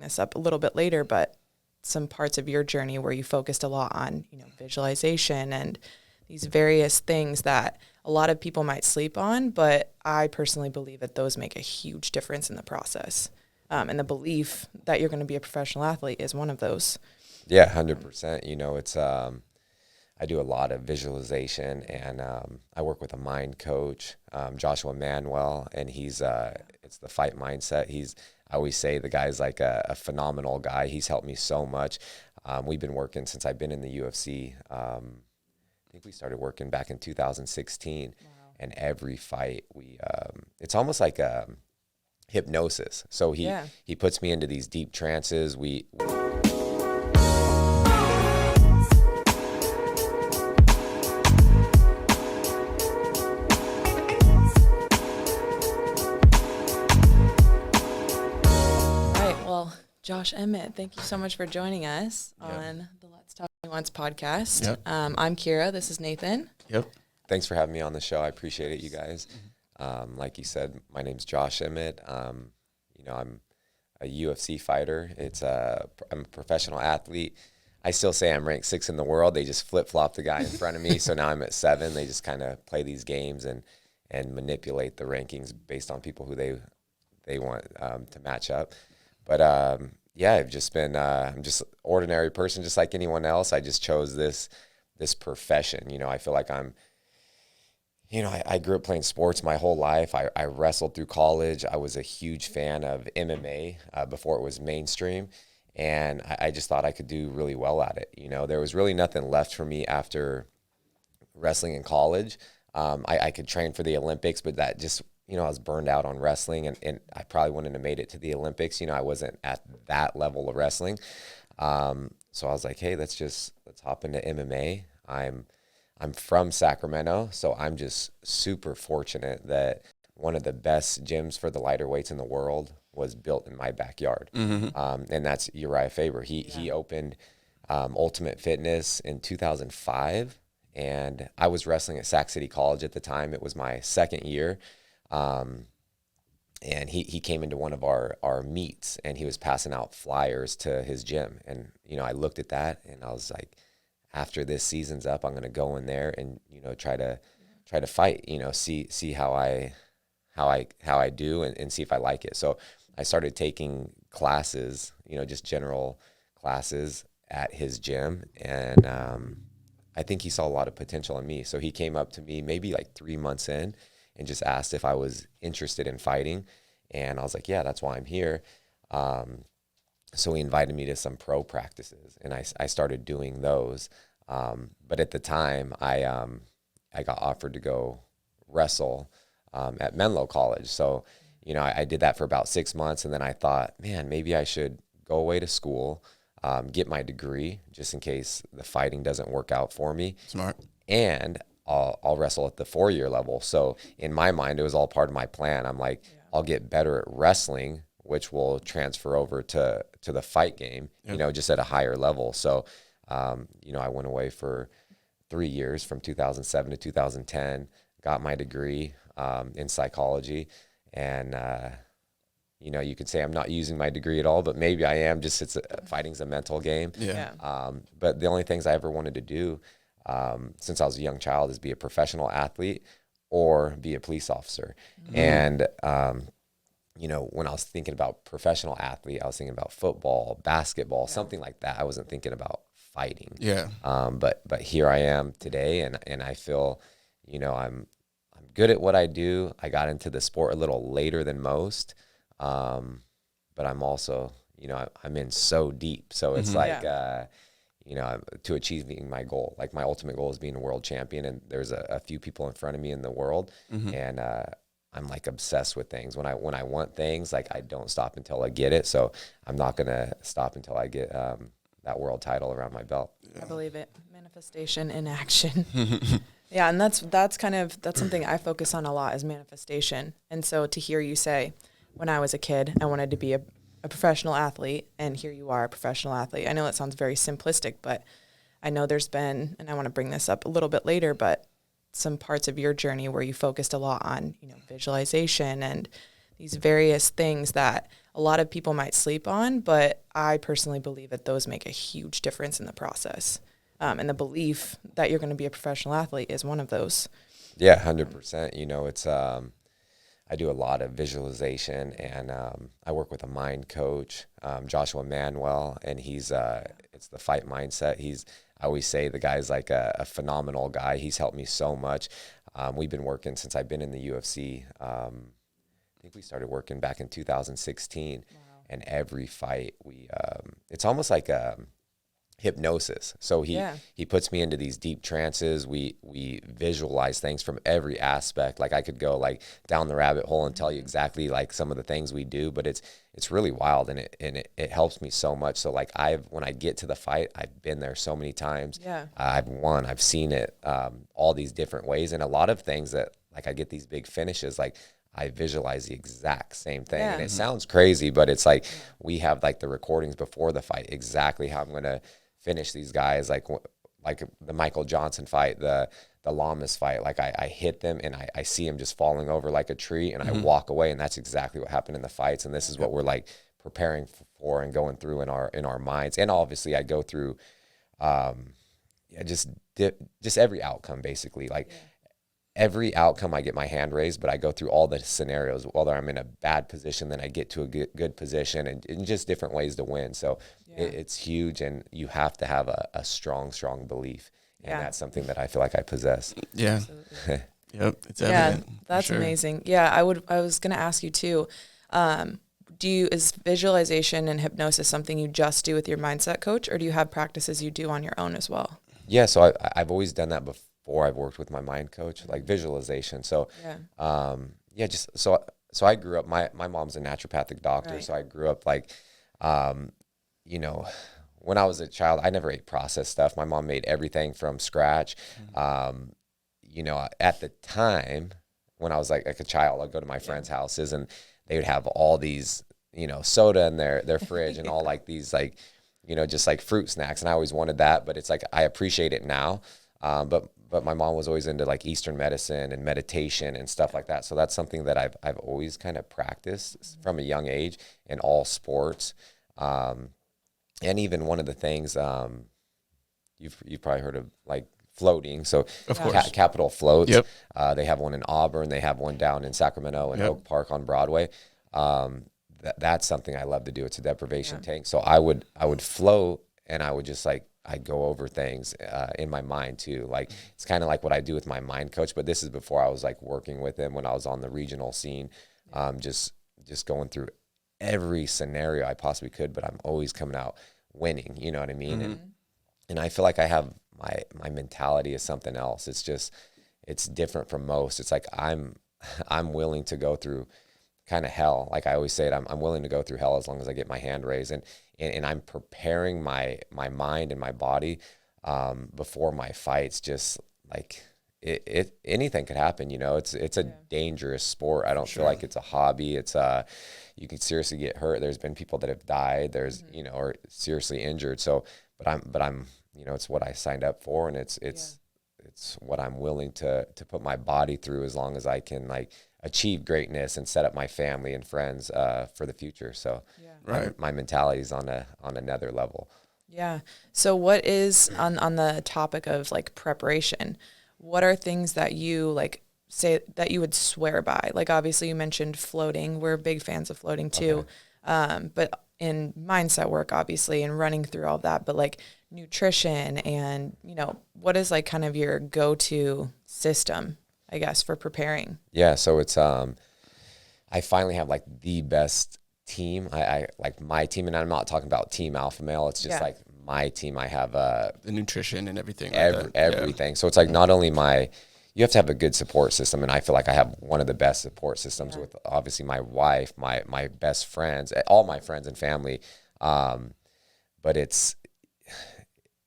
this up a little bit later, but some parts of your journey where you focused a lot on, visualization and these various things that a lot of people might sleep on, but I personally believe that those make a huge difference in the process. And the belief that you're going to be a professional athlete is one of those. Yeah, 100%. It's I do a lot of visualization, and I work with a mind coach, Joshua Manuel, and it's the fight mindset. I always say the guy's like a phenomenal guy. He's helped me so much. We've been working since I've been in the UFC. I think we started working back in 2016, and every fight it's almost like a hypnosis. So he puts me into these deep trances. Josh Emmett, thank you so much for joining us on the Let's Talk Nuance podcast. Yep. I'm Kira. This is Nathan. Yep. Thanks for having me on the show. I appreciate it, you guys. Like you said, my name's Josh Emmett. I'm a UFC fighter. I'm a professional athlete. I still say I'm ranked 6 in the world. They just flip-flop the guy in front of me, so now I'm at 7. They just kind of play these games and manipulate the rankings based on people who they want to match up. But I've just been I'm just an ordinary person, just like anyone else. I just chose this profession. I feel like I grew up playing sports my whole life. I wrestled through college. I was a huge fan of MMA before it was mainstream, and I just thought I could do really well at it. There was really nothing left for me after wrestling in college. I could train for the Olympics, but that just I was burned out on wrestling, and I probably wouldn't have made it to the Olympics. I wasn't at that level of wrestling. So I was like, hey, let's hop into MMA. I'm from Sacramento, so I'm just super fortunate that one of the best gyms for the lighter weights in the world was built in my backyard. And that's Uriah Faber. He opened Ultimate Fitness in 2005, and I was wrestling at Sac City College at the time. It was my second year. And he came into one of our meets, and he was passing out flyers to his gym. And, I looked at that and I was like, after this season's up, I'm going to go in there and, try to fight, see how I do and see if I like it. So I started taking classes, just general classes at his gym. And, I think he saw a lot of potential in me. So he came up to me maybe like 3 months in and just asked if I was interested in fighting. And I was like, yeah, that's why I'm here. So he invited me to some pro practices, and I started doing those. But at the time, I got offered to go wrestle at Menlo College. So, I did that for about 6 months, and then I thought, man, maybe I should go away to school, get my degree, just in case the fighting doesn't work out for me. Smart. And I'll wrestle at the 4-year level. So in my mind, it was all part of my plan. I'm like, I'll get better at wrestling, which will transfer over to the fight game, just at a higher level. So, I went away for 3 years from 2007 to 2010, got my degree in psychology. And, you could say I'm not using my degree at all, but maybe I am. Just fighting's a mental game. But the only things I ever wanted to do since I was a young child is be a professional athlete or be a police officer. And, when I was thinking about professional athlete, I was thinking about football, basketball, something like that. I wasn't thinking about fighting. But here I am today, and I feel, I'm good at what I do. I got into the sport a little later than most. But I'm also, I'm in so deep. So it's to achieving my goal. Like my ultimate goal is being a world champion, and there's a few people in front of me in the world, and I'm like obsessed with things. When I want things, like I don't stop until I get it. So I'm not gonna stop until I get that world title around my belt. I believe it. Manifestation in action. Yeah, and that's something I focus on a lot, is manifestation. And so to hear you say, when I was a kid, I wanted to be a professional athlete, and here you are, a professional athlete. I know that sounds very simplistic, but I know there's been, and I want to bring this up a little bit later, but some parts of your journey where you focused a lot on, visualization and these various things that a lot of people might sleep on, but I personally believe that those make a huge difference in the process. And the belief that you're going to be a professional athlete is one of those. Yeah, 100%. You know, it's I do a lot of visualization, and I work with a mind coach, Joshua Manuel, and he's it's the fight mindset. I always say the guy's like a phenomenal guy. He's helped me so much. We've been working since I've been in the UFC. I think we started working back in 2016, and every fight it's almost like hypnosis. So he puts me into these deep trances. We visualize things from every aspect. Like I could go like down the rabbit hole and tell you exactly like some of the things we do, but it's really wild, and it helps me so much. So like when I get to the fight, I've been there so many times. I've won. I've seen it all these different ways, and a lot of things that like I get these big finishes like I visualize the exact same thing. And it sounds crazy, but it's like we have like the recordings before the fight, exactly how I'm going to finish these guys, like the Michael Johnson fight, the Lamas fight. Like I hit them and I see him just falling over like a tree, and I walk away, and that's exactly what happened in the fights. And this is what we're like preparing for and going through in our minds. And obviously I go through just every outcome basically. Like every outcome I get my hand raised, but I go through all the scenarios, whether I'm in a bad position, then I get to a good position, and just different ways to win. So it's huge, and you have to have a strong belief. And that's something that I feel like I possess. Yeah. Yep. It's evident. Yeah, that's amazing. Yeah. I was going to ask you too, is visualization and hypnosis something you just do with your mindset coach, or do you have practices you do on your own as well? Yeah. So I've always done that before. I've worked with my mind coach, like visualization. So, so I grew up, my mom's a naturopathic doctor. Right. So I grew up like, you know, when I was a child, I never ate processed stuff. My mom made everything from scratch. You know, at the time when I was like a child, I'd go to my friends' houses, and they would have all these, you know, soda in their fridge and all like these, like, you know, just like fruit snacks. And I always wanted that, but it's like, I appreciate it now. But my mom was always into like Eastern medicine and meditation and stuff like that. So that's something that I've always kind of practiced from a young age in all sports. And even one of the things, you've probably heard of like floating. So of course, Capital Floats. Yep. They have one in Auburn. They have one down in Sacramento and Oak Park on Broadway. That's something I love to do. It's a deprivation tank. So I would float, and I would just like, I go over things in my mind too. Like it's kind of like what I do with my mind coach, but this is before I was like working with him when I was on the regional scene, just going through every scenario I possibly could, but I'm always coming out winning, you know what I mean? Mm-hmm. And I feel like I have my mentality is something else. It's different from most. It's like I'm willing to go through kind of hell. Like I always say it, I'm willing to go through hell as long as I get my hand raised, and I'm preparing my mind and my body before my fights. Just like it anything could happen, you know. It's a dangerous sport. I don't feel like it's a hobby. It's you can seriously get hurt. There's been people that have died. There's you know, or seriously injured. So, but I'm you know, it's what I signed up for, and it's what I'm willing to put my body through as long as I can like achieve greatness and set up my family and friends for the future. So my mentality is on another level. Yeah. So what is on the topic of like preparation, what are things that you like say that you would swear by? Like obviously you mentioned floating. We're big fans of floating too. Okay. But in mindset work, obviously, and running through all of that, but like nutrition and, you know, what is like kind of your go-to system, I guess, for preparing? Yeah. So it's, I finally have like the best team. I like my team, and I'm not talking about team alpha male. It's just like my team. I have, the nutrition and everything, everything. Yeah. So it's like not only you have to have a good support system. And I feel like I have one of the best support systems with obviously my wife, my best friends, all my friends and family. But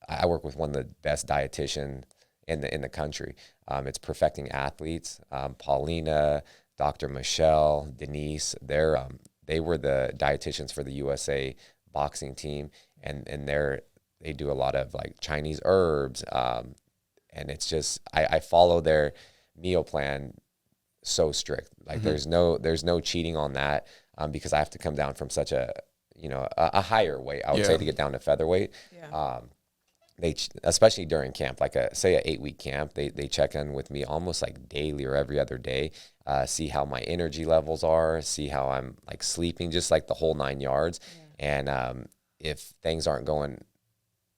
I work with one of the best dietitian in the country. It's Perfecting Athletes. Paulina, Dr. Michelle, Denise, they were the dietitians for the USA boxing team. And they do a lot of like Chinese herbs, and it's just, I follow their meal plan so strict. Like there's no cheating on that, because I have to come down from such a, you know, a higher weight, I would say, to get down to featherweight. Yeah. Especially during camp, like say a 8-week camp, they check in with me almost like daily or every other day, see how my energy levels are, see how I'm like sleeping, just like the whole 9 yards. And if things aren't going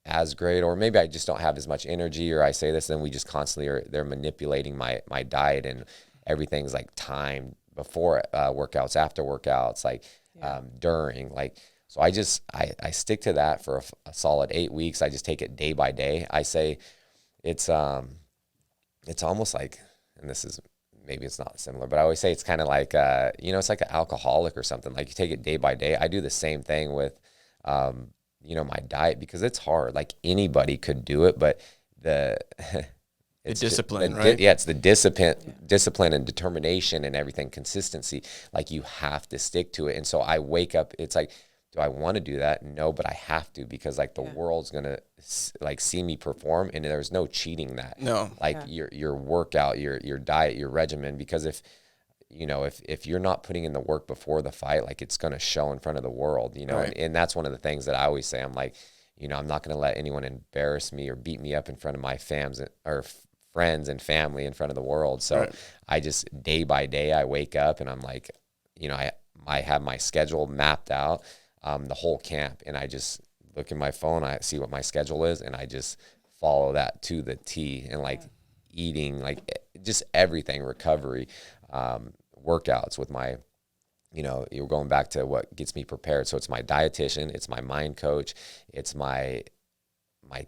as great, or maybe I just don't have as much energy, or I say this, then we just constantly they're manipulating my diet, and everything's like timed before workouts, after workouts, like during, like. So I stick to that for a solid 8 weeks. I just take it day by day. I say it's almost like, and this is, maybe it's not similar, but I always say it's kind of like, you know, it's like an alcoholic or something. Like you take it day by day. I do the same thing with, you know, my diet, because it's hard. Like anybody could do it, but it's discipline, right? It's the discipline and determination and everything, consistency. Like you have to stick to it. And so I wake up, it's like, do I want to do that? No, but I have to, because like the world's going to like see me perform, and there's no cheating that. No. Like your workout, your diet, your regimen, because if you're not putting in the work before the fight, like it's going to show in front of the world, you know. Right. And that's one of the things that I always say. I'm like, you know, I'm not going to let anyone embarrass me or beat me up in front of my friends and family, in front of the world. So I just, day by day, I wake up and I'm like, you know, I have my schedule mapped out, the whole camp, and I just look at my phone, I see what my schedule is, and I just follow that to the T. And like eating, like just everything, recovery, workouts with my, you know, you're going back to what gets me prepared. So it's my dietitian, it's my mind coach, it's my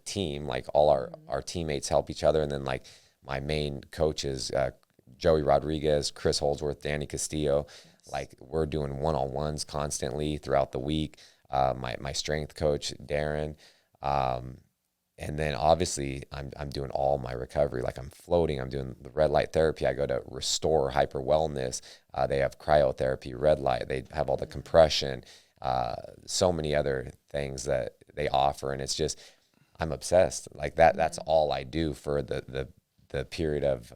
team, like all our teammates help each other. And then like my main coaches, Joey Rodriguez, Chris Holdsworth, Danny Castillo, like we're doing one-on-ones constantly throughout the week. My strength coach, Darren. And then obviously I'm doing all my recovery. Like I'm floating, I'm doing the red light therapy. I go to Restore Hyper Wellness. They have cryotherapy, red light. They have all the compression, so many other things that they offer. And it's just, I'm obsessed. Like that's all I do for the period of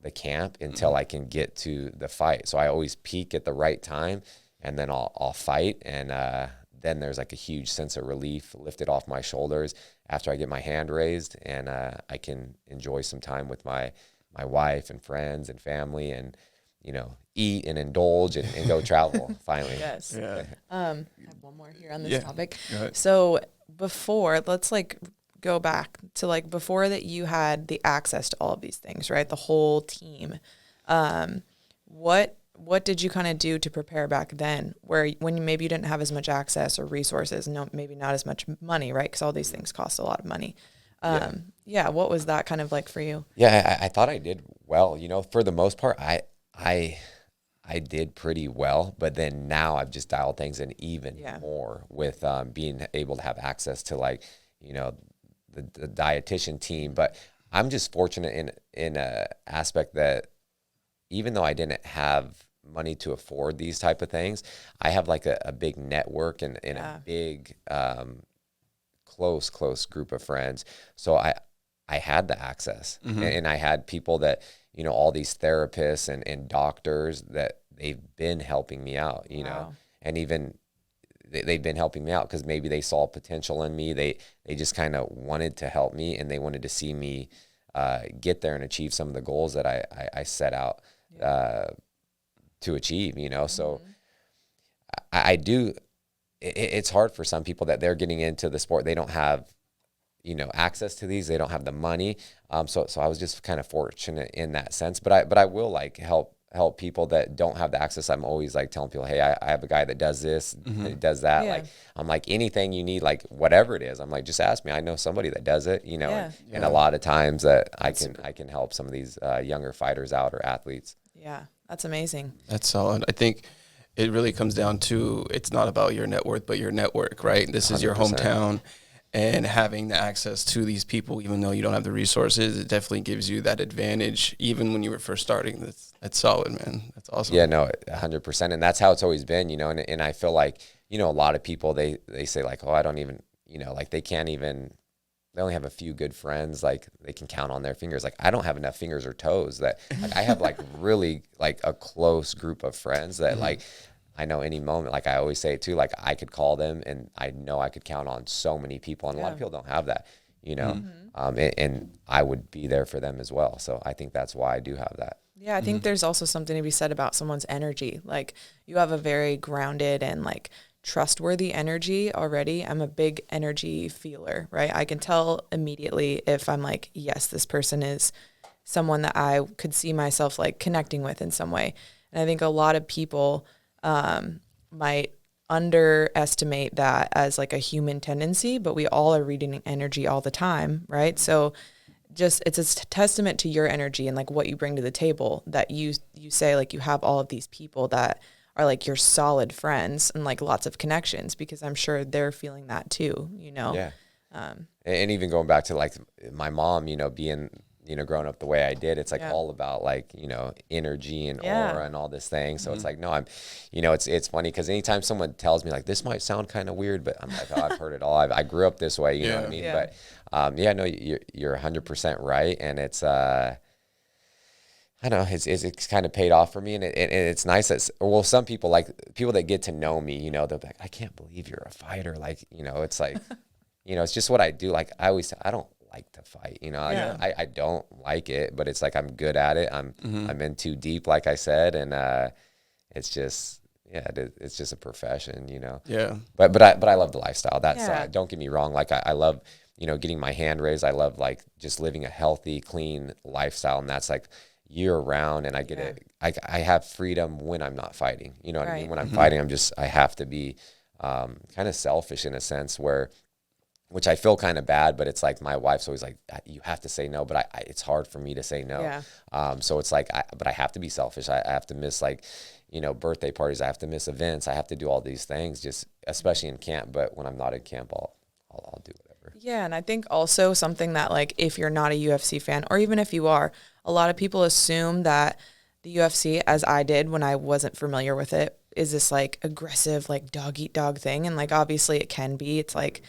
the camp until I can get to the fight. So I always peak at the right time, and then I'll fight. And then there's like a huge sense of relief lifted off my shoulders after I get my hand raised, and I can enjoy some time with my wife and friends and family, and, you know, eat and indulge and go travel finally. Yes. Yeah. I have one more here on this topic. Go ahead. So before, let's like go back to like before that you had the access to all of these things, right? The whole team. What did you kind of do to prepare back then, when maybe you didn't have as much access or resources, maybe not as much money, right? Because all these things cost a lot of money. What was that kind of like for you? Yeah, I thought I did well. You know, for the most part, I did pretty well. But then now I've just dialed things in even more with being able to have access to, like, you know, the dietitian team. But I'm just fortunate in a aspect that even though I didn't have money to afford these type of things, I have like a big network and a big close group of friends. So I had the access, and I had people that, you know, all these therapists and doctors that they've been helping me out, you know, and even they've been helping me out because maybe they saw potential in me. They just kind of wanted to help me, and they wanted to see me get there and achieve some of the goals that I set out to achieve, you know. So I do, it's hard for some people that they're getting into the sport. They don't have, you know, access to these. They don't have the money. So I was just kind of fortunate in that sense, but I will like help people that don't have the access. I'm always like telling people, hey, I have a guy that does this, and does that. Yeah. Like, I'm like, anything you need, like whatever it is, I'm like, just ask me. I know somebody that does it, you know, and a lot of times that I can help some of these younger fighters out or athletes. Yeah. That's amazing. That's solid. I think it really comes down to, it's not about your net worth, but your network, right? This is 100%. Your hometown, and having the access to these people, even though you don't have the resources, it definitely gives you that advantage. Even when you were first starting, that's solid, man. That's awesome. Yeah, no, 100%. And that's how it's always been, you know, and I feel like, you know, a lot of people, they say like, oh, I don't even, you know, like they can't even, they only have a few good friends, like they can count on their fingers. Like I don't have enough fingers or toes that like I have like really like a close group of friends that like I know any moment, like I always say too, like I could call them and I know I could count on so many people, and a lot of people don't have that, you know, and I would be there for them as well. So I think that's why I do have that. Yeah, I think there's also something to be said about someone's energy. Like you have a very grounded and like trustworthy energy already. I'm a big energy feeler, right? I can tell immediately if I'm like, yes, this person is someone that I could see myself like connecting with in some way. And I think a lot of people might underestimate that as like a human tendency, but we all are reading energy all the time, right? So just it's a testament to your energy and like what you bring to the table that you say like you have all of these people that are like your solid friends and like lots of connections, because I'm sure they're feeling that too, you know? Yeah. And even going back to like my mom, you know, being, you know, growing up the way I did, it's like all about like, you know, energy and aura and all this thing. So it's like, no, I'm, you know, it's funny because anytime someone tells me like, this might sound kind of weird, but I'm like, oh, I've heard it all. I grew up this way, you know what I mean? But no, you're 100% right. And it's, I don't know, it's kind of paid off for me, and it's nice that, well, some people, like people that get to know me, you know, they're like, I can't believe you're a fighter. Like, you know, it's like, you know, it's just what I do. Like I always say, I don't like to fight, you know, I don't like it, but it's like, I'm good at it. I'm in too deep, like I said. And, it's just, it's just a profession, you know? Yeah. But I love the lifestyle. That's, don't get me wrong. Like I love, you know, getting my hand raised. I love like just living a healthy, clean lifestyle. And that's like year round. And I get it. I have freedom when I'm not fighting, you know what I mean? When I'm fighting, I have to be, kind of selfish in a sense which I feel kind of bad, but it's like my wife's always like, you have to say no, but it's hard for me to say no. Yeah. So it's like, but I have to be selfish. I have to miss like, you know, birthday parties. I have to miss events. I have to do all these things, just especially in camp. But when I'm not in camp, I'll do whatever. Yeah. And I think also something that like, if you're not a UFC fan, or even if you are, a lot of people assume that the UFC, as I did when I wasn't familiar with it, is this like aggressive, like dog eat dog thing. And like, obviously it can be, it's like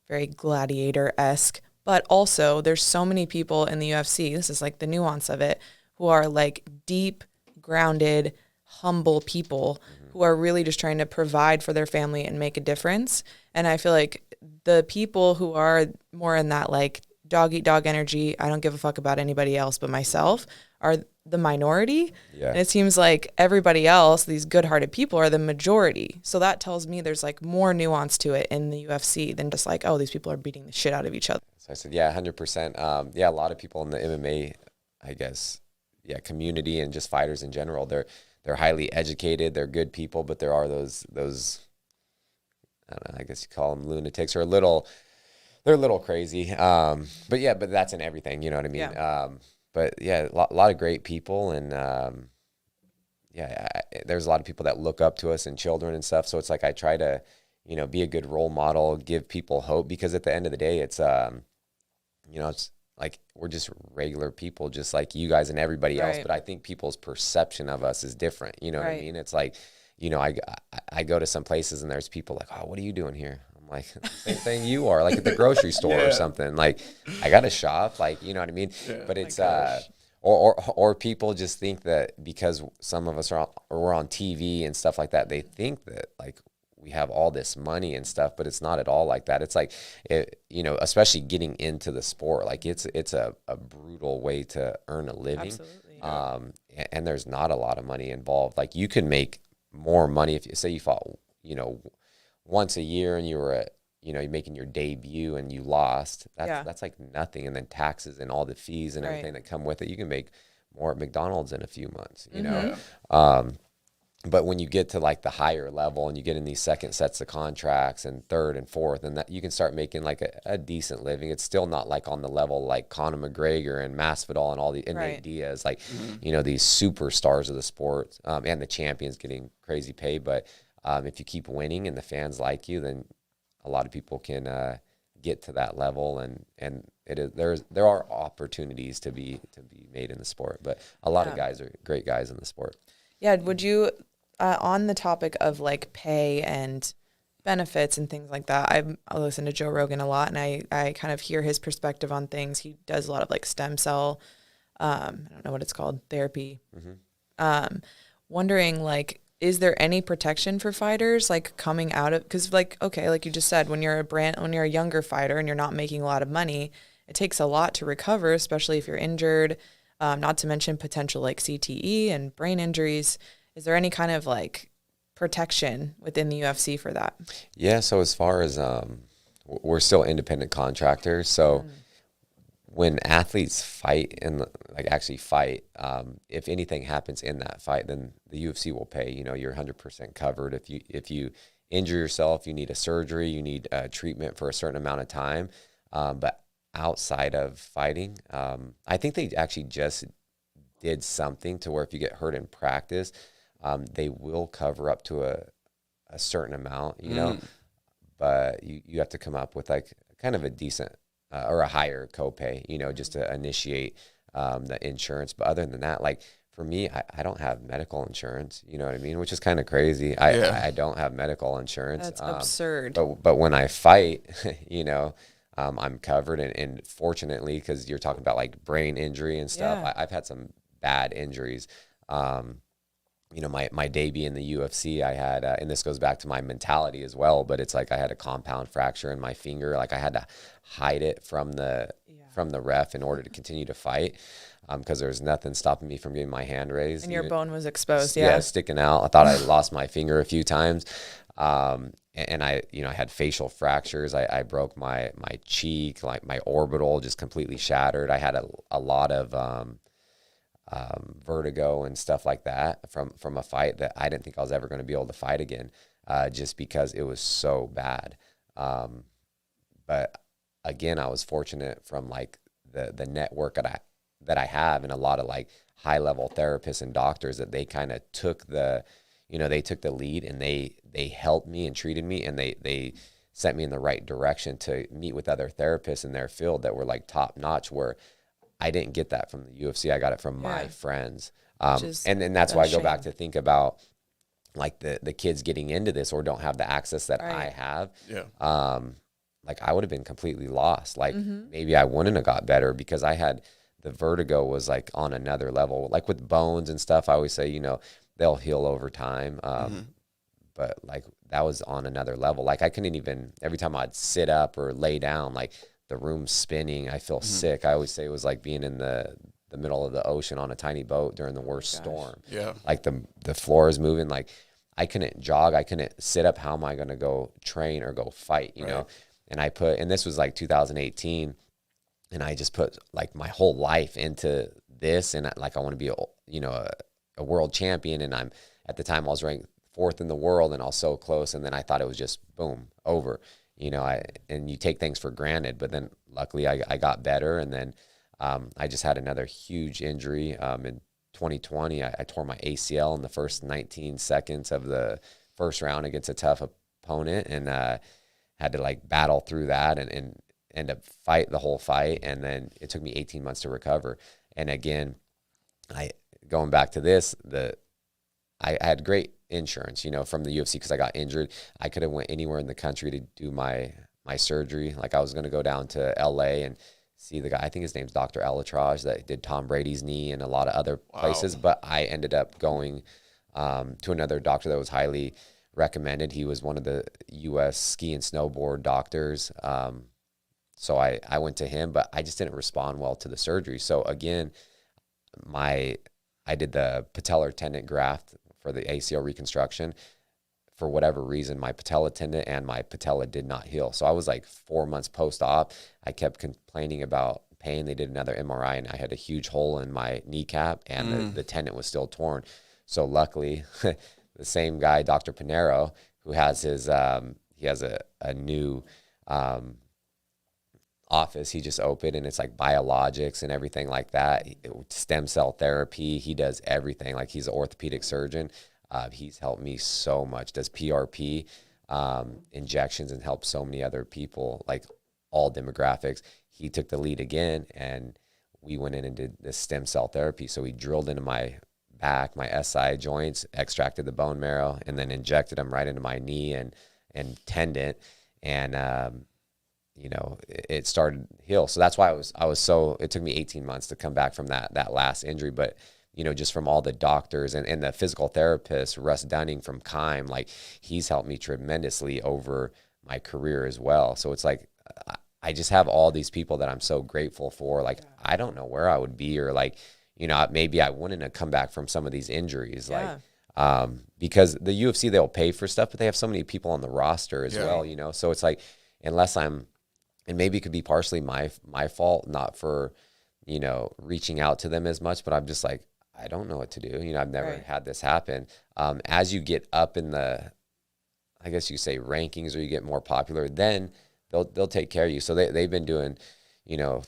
very gladiator-esque, but also there's so many people in the UFC, this is like the nuance of it, who are like deep, grounded, humble people who are really just trying to provide for their family and make a difference. And I feel like the people who are more in that like dog eat dog energy, I don't give a fuck about anybody else but myself, are the minority. Yeah. And it seems like everybody else, these good-hearted people, are the majority. So that tells me there's like more nuance to it in the UFC than just like, oh, these people are beating the shit out of each other. So I said, yeah, 100%. A lot of people in the MMA, I guess, community and just fighters in general, they're highly educated, they're good people, but there are those I don't know, I guess you call them lunatics, or they're a little crazy. But that's in everything, you know what I mean? Yeah. But yeah, a lot of great people, and there's a lot of people that look up to us and children and stuff. So it's like I try to, you know, be a good role model, give people hope, because at the end of the day, it's you know, it's like we're just regular people, just like you guys and everybody else. But I think people's perception of us is different. You know what I mean? It's like, you know, I go to some places and there's people like, oh, what are you doing here? Like same thing you are, like at the grocery store or something. Like I got to shop, like, you know what I mean? Yeah, but it's or people just think that because some of us we're on TV and stuff like that, they think that like we have all this money and stuff, but it's not at all like that. It's like, you know, especially getting into the sport, like it's a brutal way to earn a living. Absolutely. Yeah. And there's not a lot of money involved. Like you could make more money if you say you fought, you know, once a year and you were you're making your debut and you lost. That's like nothing. And then taxes and all the fees and everything that come with it. You can make more at McDonald's in a few months, you know? But when you get to like the higher level and you get in these second sets of contracts and third and fourth, and that you can start making like a decent living. It's still not like on the level like Conor McGregor and Masvidal and all the Nate Diaz, like, you know, these superstars of the sport, and the champions getting crazy pay. But if you keep winning and the fans like you, then a lot of people can get to that level, and there are opportunities to be made in the sport. But a lot of guys are great guys in the sport. Yeah, would you on the topic of like pay and benefits and things like that. I listen to Joe Rogan a lot, and I kind of hear his perspective on things. He does a lot of like stem cell, I don't know what it's called, therapy. Wondering, like, is there any protection for fighters like coming out of, because like, okay, like you just said, when you're a younger fighter and you're not making a lot of money, it takes a lot to recover, especially if you're injured, not to mention potential like CTE and brain injuries. Is there any kind of like protection within the UFC for that? Yeah, so as far as we're still independent contractors, so when athletes fight and like actually fight, if anything happens in that fight, then the UFC will pay. You know, you're 100% covered. If you injure yourself, you need a surgery, you need treatment for a certain amount of time. But outside of fighting, I think they actually just did something to where if you get hurt in practice, they will cover up to a certain amount, you know, but you have to come up with like kind of a decent or a higher copay, you know, just to initiate the insurance. But other than that, like for me, I don't have medical insurance, you know what I mean? Which is kind of crazy. I don't have medical insurance. That's absurd. But when I fight, you know, I'm covered. And fortunately, because you're talking about like brain injury and stuff, I've had some bad injuries. You know, my debut in the UFC, I had, and this goes back to my mentality as well, but it's like I had a compound fracture in my finger. Like I had to hide it from the ref in order to continue to fight, because there was nothing stopping me from getting my hand raised. And your bone was exposed, sticking out. I thought I lost my finger a few times. And I, you know, I had facial fractures. I broke my cheek, like my orbital just completely shattered. I had a lot of vertigo and stuff like that from a fight that I didn't think I was ever going to be able to fight again, just because it was so bad. But again, I was fortunate from like the network that I have, and a lot of like high level therapists and doctors that they kind of took the lead, and they helped me and treated me, and they sent me in the right direction to meet with other therapists in their field that were like top notch, where I didn't get that from the UFC. I got it from my friends. And then that's why I go back to think about like the kids getting into this or don't have the access that I have. Yeah. Like I would have been completely lost. Like maybe I wouldn't have got better, because I had the vertigo was like on another level. Like with bones and stuff, I always say, you know, they'll heal over time. But like that was on another level. Like I couldn't even, every time I'd sit up or lay down, like the room's spinning, I feel sick. I always say it was like being in the middle of the ocean on a tiny boat during the worst storm. Yeah. Like the floor is moving. Like I couldn't jog. I couldn't sit up. How am I going to go train or go fight, you know? And this was like 2018, and I just put like my whole life into this. And like, I want to be a world champion. And at the time I was ranked 4th in the world, and I was so close. And then I thought it was just boom, over. You know, and you take things for granted, but then luckily I got better. And then I just had another huge injury in 2020. I tore my ACL in the first 19 seconds of the first round against a tough opponent, and had to like battle through that and end up fight the whole fight. And then it took me 18 months to recover. And again, going back to this, I had great insurance, you know, from the UFC, because I got injured. I could have went anywhere in the country to do my surgery. Like I was going to go down to LA and see the guy, I think his name's Dr. Elatraj, that did Tom Brady's knee and a lot of other places. But I ended up going to another doctor that was highly recommended. He was one of the US ski and snowboard doctors. So I went to him, but I just didn't respond well to the surgery. So again, I did the patellar tendon graft for the ACL reconstruction. For whatever reason, my patella tendon and my patella did not heal. So I was like 4 months post-op. I kept complaining about pain. They did another MRI, and I had a huge hole in my kneecap, and the tendon was still torn. So luckily, the same guy, Dr. Pinero, who has his, he has a new office he just opened, and it's like biologics and everything like that, stem cell therapy. He does everything. Like he's an orthopedic surgeon. He's helped me so much, does PRP injections, and helped so many other people, like all demographics. He took the lead again, and we went in and did this stem cell therapy. So we drilled into my back, my SI joints, extracted the bone marrow, and then injected them right into my knee, and and tendon, and you know, it started to heal. So that's why I was so, it took me 18 months to come back from that last injury. But, you know, just from all the doctors and the physical therapist, Russ Dunning from Kime, like he's helped me tremendously over my career as well. So it's like, I just have all these people that I'm so grateful for. Like, I don't know where I would be, or like, you know, maybe I wouldn't have come back from some of these injuries. Yeah. Like, because the UFC, they'll pay for stuff, but they have so many people on the roster as well, you know? So it's like, unless and maybe it could be partially my fault, not for, you know, reaching out to them as much, but I'm just like, I don't know what to do. You know, I've never had this happen. As you get up in the, I guess you say rankings, or you get more popular, then they'll take care of you. So they've been doing, you know,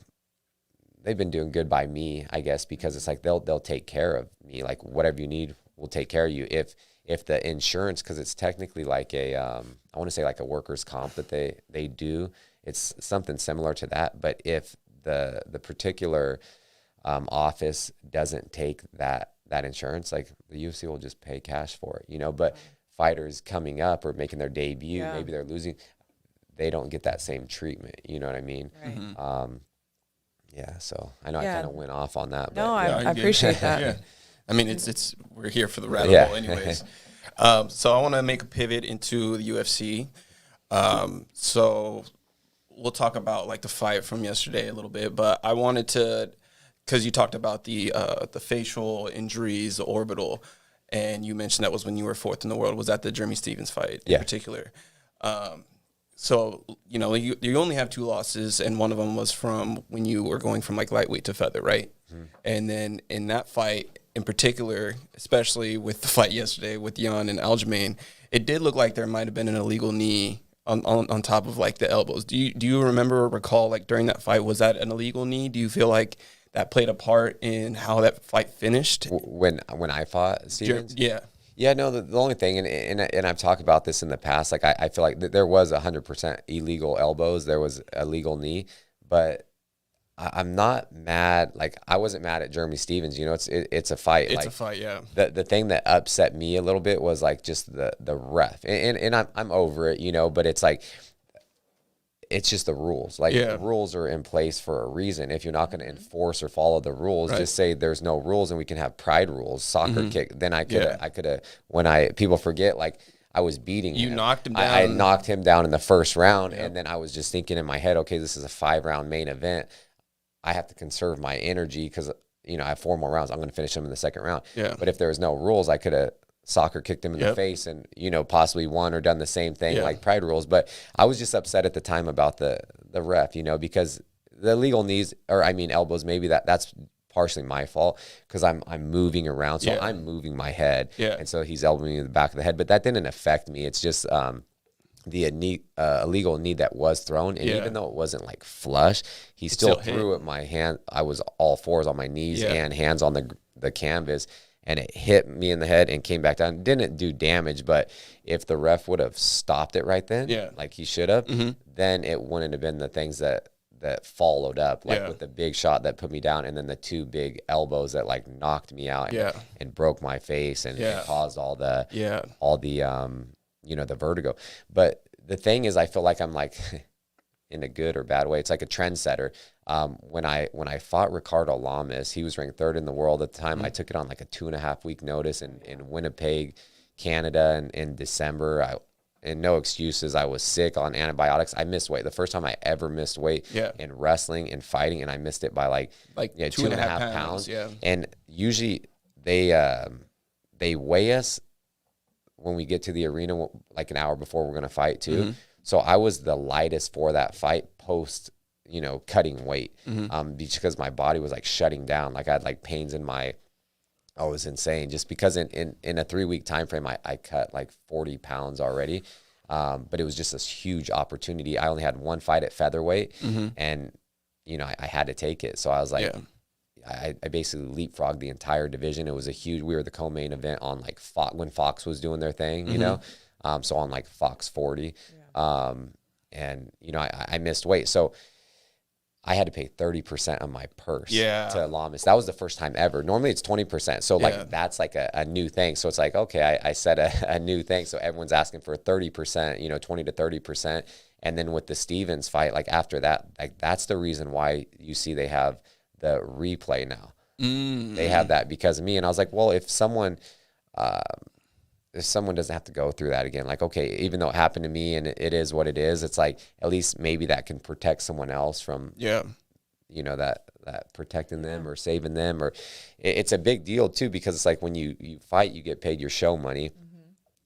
they've been doing good by me, I guess, because it's like they'll take care of me. Like, whatever you need, we'll take care of you. If the insurance, because it's technically like a, I want to say like a workers' comp that they do. It's something similar to that. But if the particular office doesn't take that insurance, like the UFC will just pay cash for it, you know. But fighters coming up or making their debut, maybe they're losing, they don't get that same treatment, you know what I mean? Right. Yeah, so I know I kind of went off on that. No, but I appreciate that. Yeah. I mean, it's we're here for the rabbit hole anyways. So I want to make a pivot into the UFC. So we'll talk about like the fight from yesterday a little bit, but I wanted to, because you talked about the facial injuries, the orbital, and you mentioned that was when you were fourth in the world. Was that the Jeremy Stevens fight in particular? So, you know, you only have 2 losses, and one of them was from when you were going from like lightweight to feather, right? Mm-hmm. And then in that fight in particular, especially with the fight yesterday with Jan and Aljamain, it did look like there might have been an illegal knee on top of like the elbows. Do you remember or recall, like during that fight, was that an illegal knee? Do you feel like that played a part in how that fight finished? When I fought Stevens? Yeah, no, the only thing, and I've talked about this in the past, like I feel like there was 100% illegal elbows, there was a legal knee, but I'm not mad. Like, I wasn't mad at Jeremy Stevens. You know, it's a fight. It's like, a fight, yeah. The thing that upset me a little bit was like just the ref, and I'm over it, you know, but it's like, it's just the rules. Like, the rules are in place for a reason. If you're not going to enforce or follow the rules, just say there's no rules and we can have pride rules, soccer kick. Then I could have, when people forget, like, I was beating him. You knocked him down. I knocked him down in the first round, and then I was just thinking in my head, okay, this is a 5-round main event. I have to conserve my energy because, you know, I have 4 more rounds. I'm going to finish him in the second round. Yeah. But if there was no rules, I could have soccer kicked him in the face and, you know, possibly won or done the same thing like pride rules. But I was just upset at the time about the ref, you know, because the legal knees, or I mean elbows, maybe that's partially my fault because I'm moving around. So I'm moving my head. Yeah. And so he's elbowing me in the back of the head. But that didn't affect me. It's just the illegal knee that was thrown. And even though it wasn't like flush, he still threw at my hand. I was all fours on my knees and hands on the canvas. And it hit me in the head and came back down. Didn't do damage, but if the ref would have stopped it right then, like he should have, then it wouldn't have been the things that followed up, like with the big shot that put me down, and then the 2 big elbows that like knocked me out and broke my face and caused all the you know, the vertigo. But the thing is, I feel like I'm like in a good or bad way. It's like a trendsetter. When I fought Ricardo Lamas, he was ranked 3rd in the world at the time. I took it on like a 2.5 week notice in Winnipeg, Canada, in December. And no excuses. I was sick on antibiotics. I missed weight. The first time I ever missed weight in wrestling and fighting, and I missed it by like 2.5 pounds. Yeah. And usually they weigh us when we get to the arena like an hour before we're going to fight too. So I was the lightest for that fight post, you know, cutting weight, because my body was like shutting down. Like I had like pains in I was insane just because in a 3-week time frame, I cut like 40 pounds already. But it was just this huge opportunity. I only had 1 fight at featherweight and, you know, I had to take it. So I was like, I basically leapfrogged the entire division. It was we were the co-main event on like when Fox was doing their thing, you know? So on like Fox 40. And, you know, I missed weight. So I had to pay 30% of my purse to Lamas. That was the first time ever. Normally it's 20%. So like that's like a new thing. So it's like, okay, I set a new thing. So everyone's asking for 30%, 20 to 30%. And then with the Stevens fight, like after that, like that's the reason why you see they have the replay now. They have that because of me. And I was like, well, if someone doesn't have to go through that again, like, okay, even though it happened to me and it is what it is, it's like, at least maybe that can protect someone else from, that protecting them or saving them, or it's a big deal too, because it's like when you fight, you get paid your show money.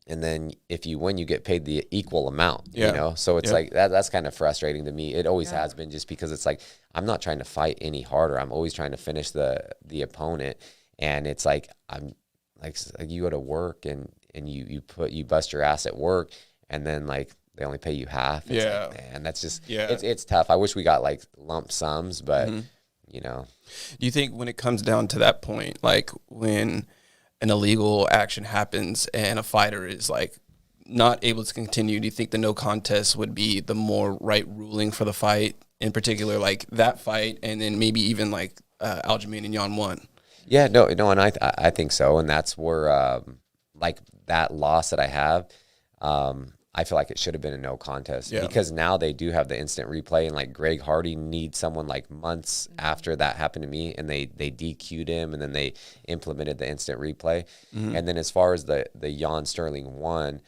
And then if you win, you get paid the equal amount, So it's like, that's kind of frustrating to me. It always has been, just because it's like, I'm not trying to fight any harder. I'm always trying to finish the opponent. And it's like, I'm like you go to work and you bust your ass at work, and then like they only pay you half. It's like, man, that's just, it's tough. I wish we got like lump sums, but Do you think when it comes down to that point, like when an illegal action happens and a fighter is like not able to continue, do you think the no contest would be the more right ruling for the fight, in particular, like that fight, and then maybe even like Aljamain and Jan won? Yeah, no, and I think so, and that's where like that loss that I have, I feel like it should have been a no contest, because now they do have the instant replay, and like Greg Hardy needs someone like months after that happened to me, and they DQ'd him, and then they implemented the instant replay. And then as far as the Jan Sterling one,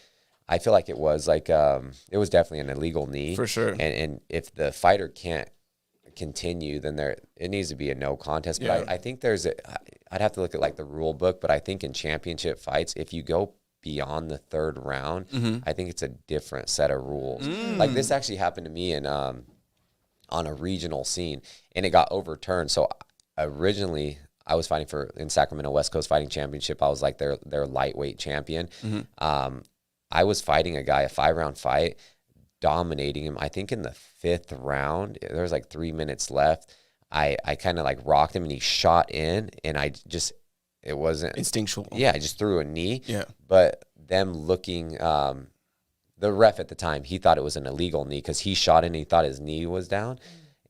I feel like it was like it was definitely an illegal knee for sure. And if the fighter can't continue, then it needs to be a no contest. But I think I'd have to look at like the rule book, but I think in championship fights, if you go beyond the third round, I think it's a different set of rules. Like this actually happened to me on a regional scene, and it got overturned. So originally I was fighting in Sacramento West Coast Fighting Championship. I was like their lightweight champion. I was fighting a guy, a 5-round fight, dominating him. I think in the 5th round, there was like 3 minutes left. I kind of like rocked him, and he shot in, and it wasn't instinctual. Yeah, I just threw a knee. Yeah. But them looking, the ref at the time, he thought it was an illegal knee because he shot in and he thought his knee was down.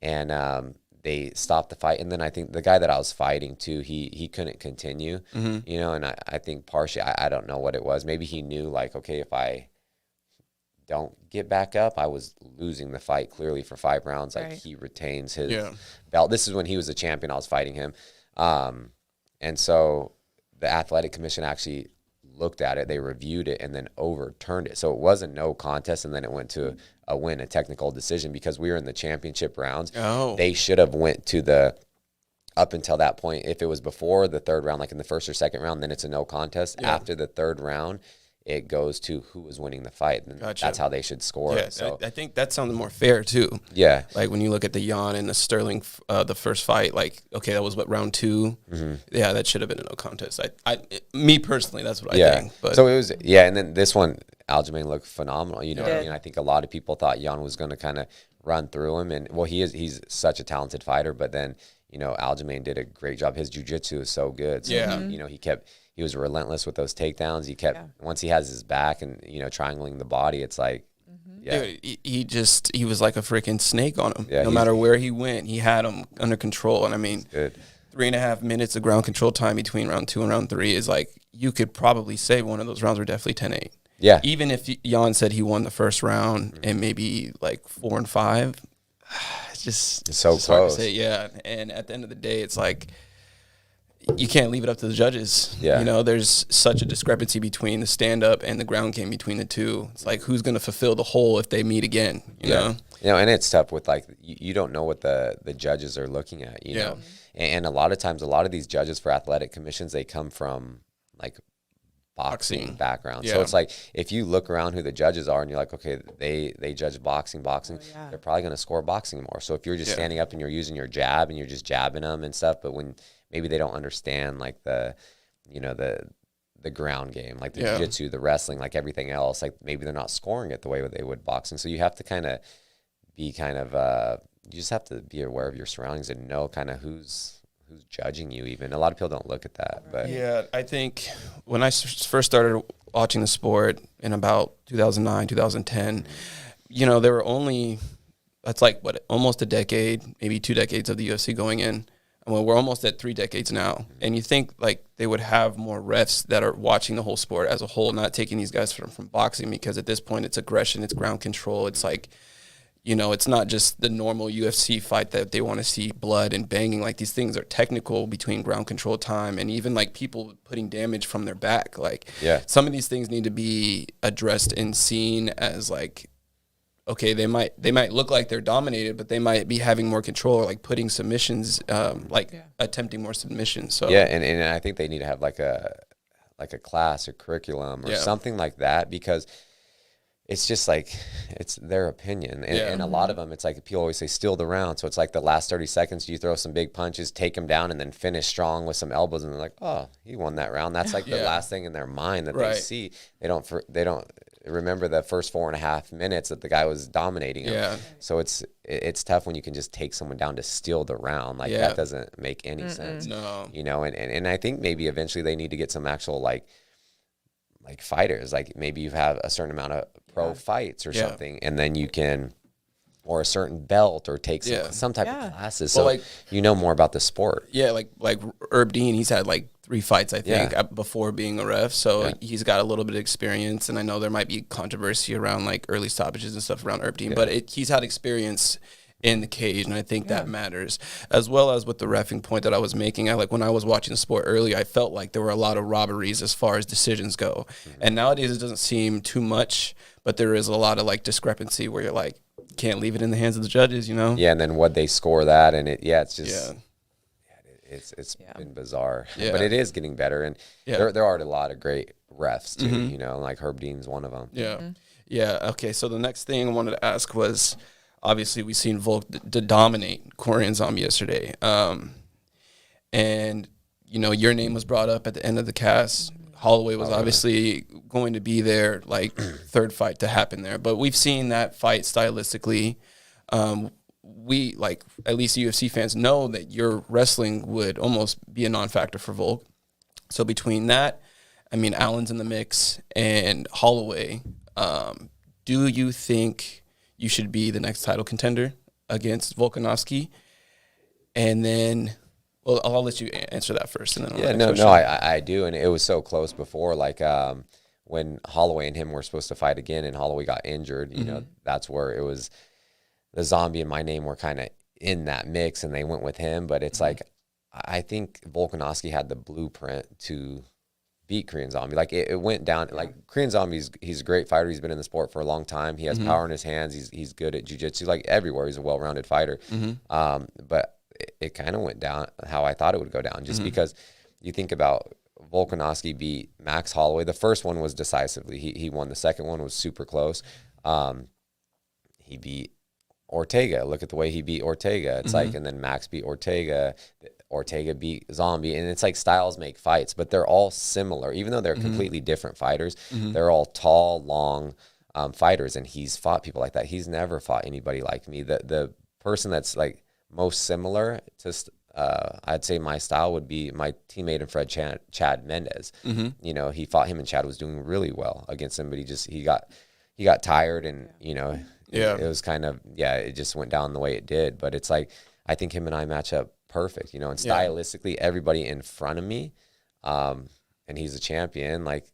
And they stopped the fight. And then I think the guy that I was fighting too, he couldn't continue, and I think partially, I don't know what it was. Maybe he knew like, okay, if I don't get back up, I was losing the fight clearly for 5 rounds. Like he retains his belt. This is when he was a champion. I was fighting him. And so the athletic commission actually looked at it, they reviewed it, and then overturned it. So it was a no contest, and then it went to a win, a technical decision, because we were in the championship rounds. They should have went to up until that point. If it was before the 3rd round, like in the 1st or 2nd round, then it's a no contest. After the 3rd round, it goes to who was winning the fight. And that's how they should score it. So I think that sounded more fair too. Yeah. Like when you look at the Jan and the Sterling, the first fight, like, okay, that was what, round 2? Yeah, that should have been a no contest. Me personally, that's what I think. But. So it was, and then this one, Aljamain looked phenomenal. You know what I mean? I think a lot of people thought Jan was going to kind of run through him. And well, he's such a talented fighter, but then, Aljamain did a great job. His jiu-jitsu is so good. So, he was relentless with those takedowns. He kept, once he has his back and, triangling the body, it's like, he was like a freaking snake on him. No matter where he went, he had him under control. And I mean, 3.5 minutes of ground control time between round 2 and round 3 is like, you could probably say one of those rounds were definitely 10-8. Yeah. Even if Jan said he won the first round and maybe like 4 and 5, it's so close. Hard to say, and at the end of the day, it's like, you can't leave it up to the judges. There's such a discrepancy between the stand-up and the ground game between the two. It's like, who's going to fulfill the hole if they meet again, you know? And it's tough with, like, you don't know what the judges are looking at, you know? And a lot of times, a lot of these judges for athletic commissions, they come from, like, boxing background. So it's like, if you look around who the judges are and you're like, okay, they judge boxing, they're probably going to score boxing more. So if you're just standing up and you're using your jab and you're just jabbing them and stuff, but when maybe they don't understand like the ground game, like the jiu-jitsu, the wrestling, like everything else, like maybe they're not scoring it the way they would boxing. So you have to you just have to be aware of your surroundings and know kind of who's judging you. Even a lot of people don't look at that, but I think when I first started watching the sport in about 2009, 2010, there were only that's like what, almost a decade, maybe 2 decades of the UFC going in. Well, we're almost at 3 decades now, and you think like they would have more refs that are watching the whole sport as a whole, not taking these guys from boxing, because at this point it's aggression, it's ground control, it's like, you know, it's not just the normal UFC fight that they want to see blood and banging. Like, these things are technical between ground control time and even like people putting damage from their back. Like, some of these things need to be addressed and seen as like, okay, they might look like they're dominated, but they might be having more control, or like putting submissions, attempting more submissions. So and I think they need to have like a class or curriculum or something like that, because it's just like, it's their opinion. And a lot of them, it's like people always say steal the round. So it's like the last 30 seconds, you throw some big punches, take them down, and then finish strong with some elbows. And they're like, oh, he won that round. That's like the last thing in their mind that they see. They don't remember the first 4.5 minutes that the guy was dominating him. So it's tough when you can just take someone down to steal the round. Like, that doesn't make any sense. No. You know, and I think maybe eventually they need to get some actual like fighters. Like, maybe you have a certain amount of pro fights or something, and then you can, or a certain belt, or take some type of classes, so like, you know more about the sport. Like Herb Dean, he's had like 3 fights, I think, before being a ref, so he's got a little bit of experience. And I know there might be controversy around like early stoppages and stuff around Herb Dean, but he's had experience in the cage, and I think that matters, as well as with the reffing point that I was making. When I was watching the sport early, I felt like there were a lot of robberies as far as decisions go, and nowadays it doesn't seem too much, but there is a lot of like discrepancy where you're like, can't leave it in the hands of the judges, you know? And then what they score that, and it's just it's been bizarre, but it is getting better, and there are a lot of great refs too, you know, like Herb Dean's one of them. Okay, so the next thing I wanted to ask was, obviously, we've seen Volk dominate Korean Zombie yesterday. And, you know, your name was brought up at the end of the cast. Holloway was obviously going to be there, like, third fight to happen there. But we've seen that fight stylistically. We, like, at least UFC fans know that your wrestling would almost be a non-factor for Volk. So between that, I mean, Allen's in the mix, and Holloway, do you think you should be the next title contender against Volkanovski? And then, well, I'll let you answer that first. And then I do. And it was so close before, like when Holloway and him were supposed to fight again, and Holloway got injured, you know, that's where it was, the Zombie and my name were kind of in that mix, and they went with him. But it's like, I think Volkanovski had the blueprint to beat Korean Zombie. Like, it went down, like, Korean Zombie, he's a great fighter. He's been in the sport for a long time. He has power in his hands. He's good at jiu-jitsu, like, everywhere. He's a well-rounded fighter. But it kind of went down how I thought it would go down, just because you think about Volkanovski beat Max Holloway. The first one was decisively. He won. The second one was super close. He beat Ortega. Look at the way he beat Ortega. It's like, and then Max beat Ortega. Ortega beat Zombie, and it's like styles make fights, but they're all similar, even though they're completely different fighters. They're all tall, long fighters, and he's fought people like that. He's never fought anybody like me. The person that's like most similar to I'd say my style would be my teammate and Fred Chad Mendez. You know, he fought him, and Chad was doing really well against him, but he got tired, and you know, it was kind of it just went down the way it did. But it's like, I think him and I match up perfect, you know, and stylistically, everybody in front of me, and he's a champion, like,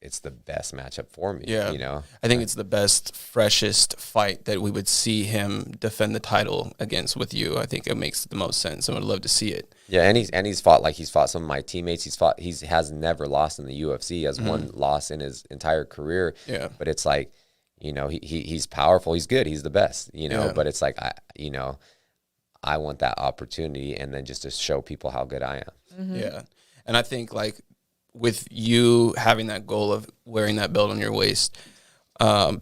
it's the best matchup for me, you know? I think it's the best, freshest fight that we would see him defend the title against with you. I think it makes the most sense. I would love to see it. Yeah, and he's fought some of my teammates. He has never lost in the UFC. He has one loss in his entire career. But it's like, you know, he's powerful. He's good. He's the best, you know, but it's like, I want that opportunity, and then just to show people how good I am. And I think, like, with you having that goal of wearing that belt on your waist,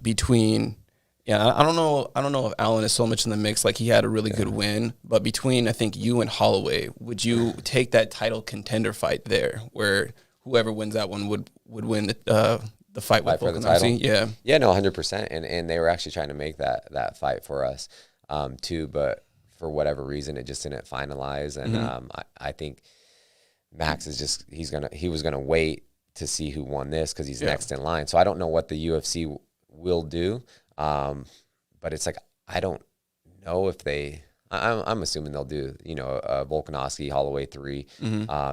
between, I don't know if Allen is so much in the mix. Like, he had a really good win, but between, I think, you and Holloway, would you take that title contender fight there, where whoever wins that one would win the fight with Volkanovski? Yeah, no, 100%. And they were actually trying to make that fight for us, too, but for whatever reason, it just didn't finalize. And I think Max is he was gonna wait to see who won this, because he's next in line. So I don't know what the UFC will do, but it's like, I don't know if I'm assuming they'll do, Volkanovski, Holloway 3,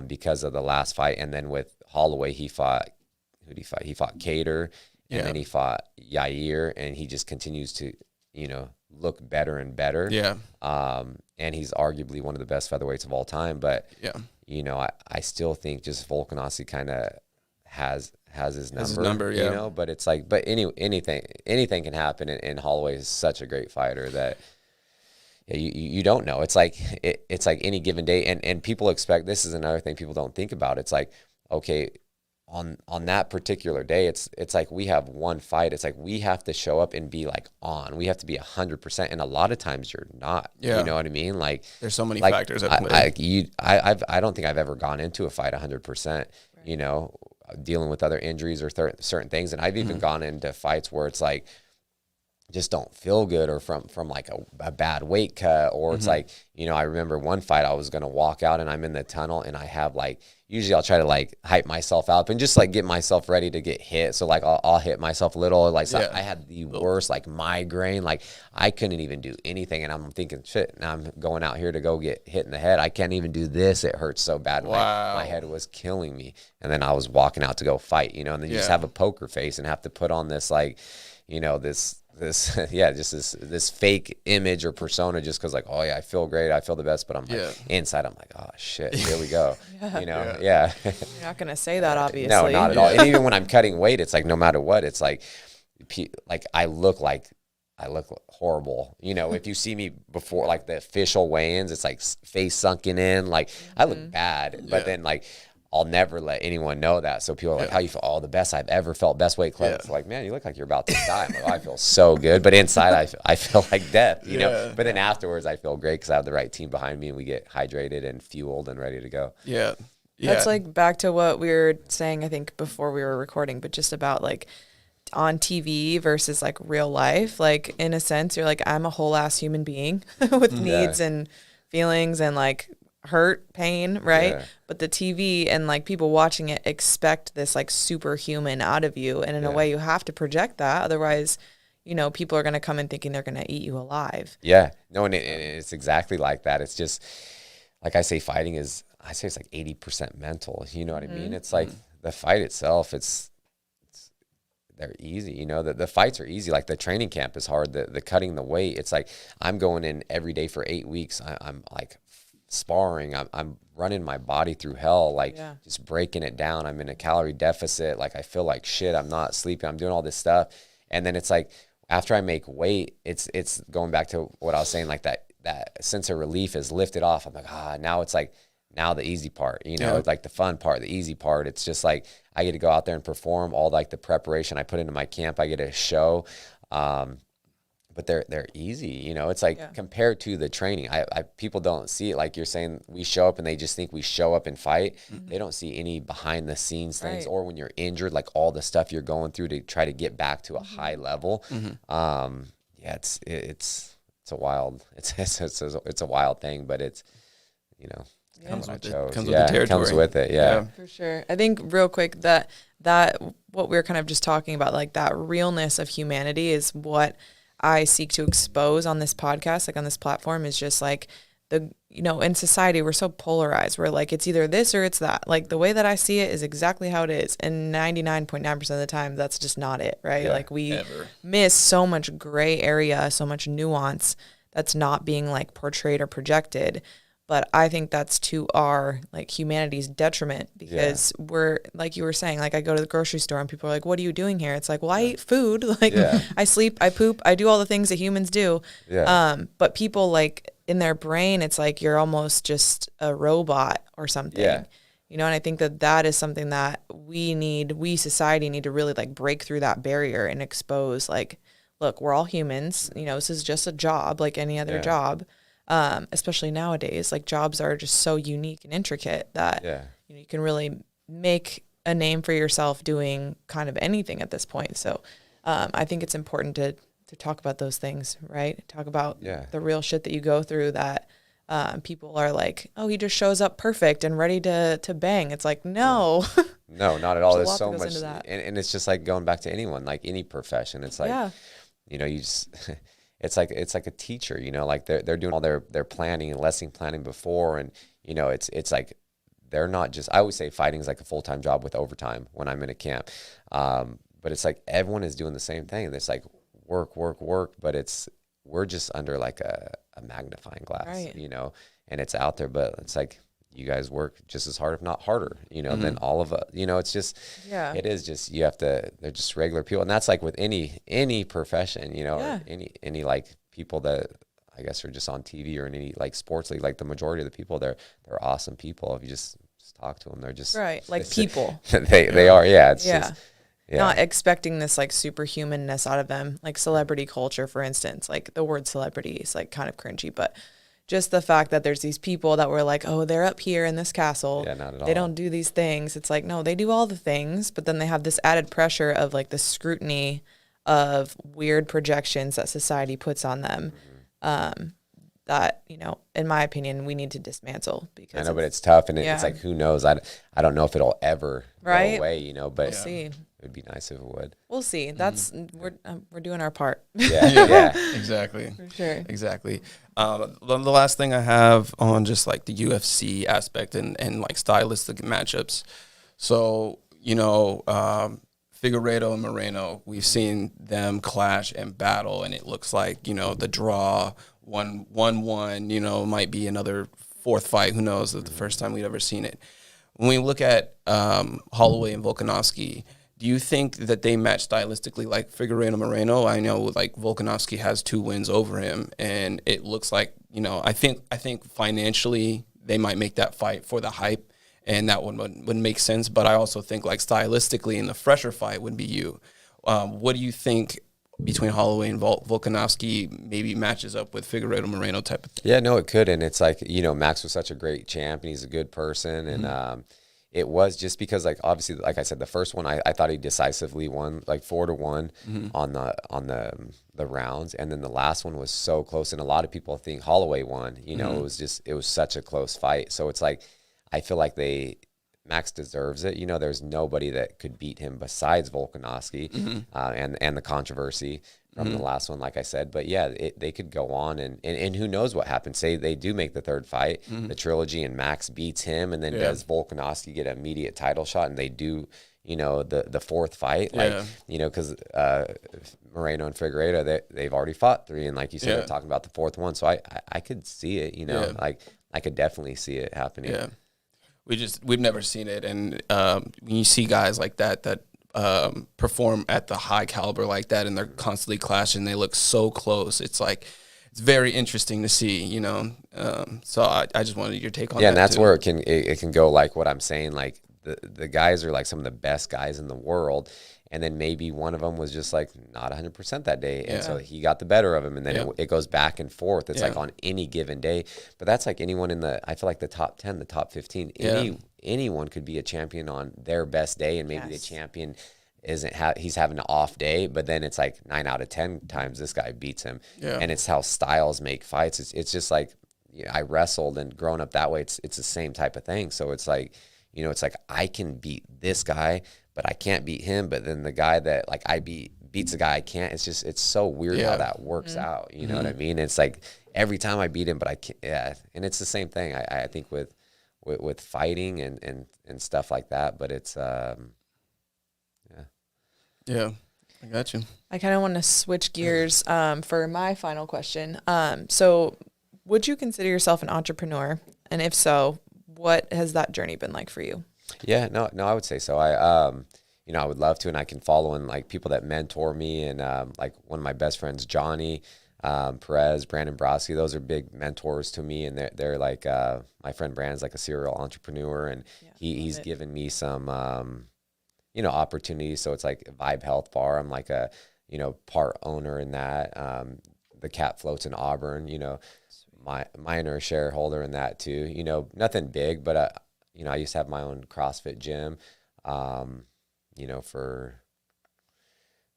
because of the last fight. And then with Holloway, who did he fight? He fought Kattar, and then he fought Yair, and he just continues to, look better and better. Yeah. And he's arguably one of the best featherweights of all time. But, I still think just Volkanovski kind of has his number, but it's like, but anything can happen. And Holloway is such a great fighter that you don't know. It's like, it's like any given day. And people expect, this is another thing people don't think about. It's like, okay, on that particular day, it's like we have one fight. It's like we have to show up and be like on. We have to be 100%, and a lot of times you're not. Yeah. You know what I mean? Like there's so many factors at play. I don't think I've ever gone into a fight 100%. Right. Dealing with other injuries or certain things, and I've even gone into fights where it's like just don't feel good, or from like a bad weight cut, or it's like, I remember one fight I was going to walk out and I'm in the tunnel, and I have like, usually I'll try to like hype myself up and just like get myself ready to get hit. So like I'll hit myself a little, like so I had the worst like migraine, like I couldn't even do anything. And I'm thinking, shit, now I'm going out here to go get hit in the head. I can't even do this. It hurts so bad. Wow. My head was killing me. And then I was walking out to go fight, and then you just have a poker face and have to put on this like, this fake image or persona just because like, oh yeah, I feel great, I feel the best, but I'm like inside I'm like, oh shit, here we go. You're not gonna say that, obviously. No, not at all. And even when I'm cutting weight, it's like no matter what, it's like I look horrible. If you see me before like the official weigh-ins, it's like face sunken in, like I look bad, but then like I'll never let anyone know that. So people are like, how you feel? Oh, the best I've ever felt, best weight class. It's like, man, you look like you're about to die. I'm like, oh, I feel so good. But inside, I feel like death, know? But then afterwards, I feel great because I have the right team behind me and we get hydrated and fueled and ready to go. Yeah. That's like back to what we were saying, I think, before we were recording, but just about like on TV versus like real life. Like in a sense, you're like, I'm a whole ass human being with needs and feelings and like hurt, pain, right? But the TV and like people watching it expect this like superhuman out of you, and in a way you have to project that, otherwise people are going to come in thinking they're going to eat you alive. And it's exactly like that. It's just like I say, fighting is, I say it's like 80% mental, you know what I mean? It's like the fight itself, they're easy, the fights are easy. Like the training camp is hard, the cutting the weight, it's like I'm going in every day for 8 weeks. I'm like sparring, I'm running my body through hell, like just breaking it down. I'm in a calorie deficit, like I feel like shit, I'm not sleeping, I'm doing all this stuff. And then it's like after I make weight, it's going back to what I was saying, like that sense of relief is lifted off. I'm like, now it's like, now the easy part, it's like the fun part, the easy part. It's just like I get to go out there and perform all like the preparation I put into my camp. I get to show, but they're easy, it's like compared to the training, I people don't see it. Like you're saying, we show up and they just think we show up and fight. They don't see any behind the scenes things, or when you're injured, like all the stuff you're going through to try to get back to a high level. It's a wild, it's a wild thing, but it's, comes with it. Yeah, for sure. I think real quick that what we were kind of just talking about, like that realness of humanity, is what I seek to expose on this podcast, like on this platform, is just like in society, we're so polarized. We're like, it's either this or it's that. Like the way that I see it is exactly how it is. And 99.9% of the time, that's just not it, right? Like we miss so much gray area, so much nuance that's not being like portrayed or projected. But I think that's to our like humanity's detriment, because we're, like you were saying, like I go to the grocery store and people are like, what are you doing here? It's like, well, I eat food. Like I sleep, I poop, I do all the things that humans do. But people, like in their brain, it's like you're almost just a robot or something. And I think that is something that we society need to really like break through that barrier and expose, like, look, we're all humans. This is just a job like any other job. Especially nowadays, like jobs are just so unique and intricate that you can really make a name for yourself doing kind of anything at this point. So I think it's important to talk about those things, right? Talk about the real shit that you go through, that people are like, oh, he just shows up perfect and ready to bang. It's like, no. No, not at all. There's so much. And it's just like going back to anyone, like any profession. It's like, you just... it's like a teacher, you know, like they're doing all their planning and lesson planning before, and you know, it's like they're not just. I always say fighting is like a full-time job with overtime when I'm in a camp, but it's like everyone is doing the same thing. It's like work, but we're just under like a magnifying glass, right. you know, and it's out there, but it's like you guys work just as hard, if not harder, you know, than all of us. You know, it's just, it is just, you have to, they're just regular people. And that's like with any profession, you know, or any like people that I guess are just on TV or in any like sports league, like the majority of the people, they're awesome people. If you just talk to them, they're just like people. They are. Yeah. It's just, not expecting this like superhumanness out of them, like celebrity culture, for instance. Like the word celebrity is like kind of cringy, but just the fact that there's these people that were like, oh, they're up here in this castle. Yeah, not at all. They don't do these things. It's like, no, they do all the things, but then they have this added pressure of like the scrutiny of weird projections that society puts on them. That, you know, in my opinion, we need to dismantle, because I know, but it's tough, and it's like, who knows? I don't know if it'll ever go away, you know, but we'll see. It would be nice if it would. We'll see. That's we're doing our part. Yeah. Exactly. For sure. Exactly. The last thing I have on just like the UFC aspect and like stylistic matchups. So, you know, Figueiredo and Moreno, we've seen them clash and battle, and it looks like, you know, the draw 1-1, you know, might be another fourth fight. Who knows? It's the first time we've ever seen it. When we look at Holloway and Volkanovski, do you think that they match stylistically like Figueiredo and Moreno? I know like Volkanovski has 2 wins over him, and it looks like, you know, I think financially they might make that fight for the hype, and that one would make sense. But I also think like stylistically in the fresher fight would be you. What do you think between Holloway and Volkanovski maybe matches up with Figueiredo Moreno type of thing? Yeah, no, it could. And it's like, you know, Max was such a great champ, and he's a good person. And it was just because, like, obviously, like I said, the first one, I thought he decisively won, like 4-1 on the rounds. And then the last one was so close. And a lot of people think Holloway won. You know, it was such a close fight. So it's like, I feel like Max deserves it. You know, there's nobody that could beat him besides Volkanovski, and the controversy from the last one, like I said. But yeah, they could go on, and who knows what happens. Say they do make the third fight, the trilogy, and Max beats him, and then does Volkanovski get an immediate title shot, and they do, you know, the fourth fight, like, you know, because Moreno and Figueiredo, they've already fought 3, and like you said, they're talking about the fourth one. So I could see it, you know, like I could definitely see it happening. Yeah. We've never seen it, and when you see guys like that perform at the high caliber like that, and they're constantly clashing, they look so close. It's like, it's very interesting to see, you know. So I just wanted your take on that. Yeah, and that's too. where it can go, like what I'm saying. Like the guys are like some of the best guys in the world, and then maybe one of them was just like not 100% that day, and so he got the better of him, and then it goes back and forth. It's like on any given day, but that's like anyone I feel like the top 10, the top 15, anyone could be a champion on their best day, and maybe the champion he's having an off day, but then it's like 9 out of 10 times this guy beats him, and it's how styles make fights. It's just like, you know, I wrestled, and growing up that way, it's the same type of thing. So it's like, you know, it's like I can beat this guy, but I can't beat him. But then the guy that like I beats the guy I can't. It's just, it's so weird how that works out. You know what I mean? It's like every time I beat him, but I can't. Yeah, and it's the same thing. I think with fighting and stuff like that. But it's Yeah, I got you. I kind of want to switch gears for my final question. So would you consider yourself an entrepreneur? And if so, what has that journey been like for you? Yeah, no, I would say so. You know, I would love to, and I can follow in like people that mentor me, and like one of my best friends, Johnny Perez, Brandon Brodsky, those are big mentors to me, and they're like my friend Brandon's like a serial entrepreneur, and he's given me some you know, opportunities. So it's like Vibe Health Bar. I'm like a, you know, part owner in that. The Cat Floats in Auburn, you know, minor shareholder in that too. You know, nothing big, but you know, I used to have my own CrossFit gym, you know, for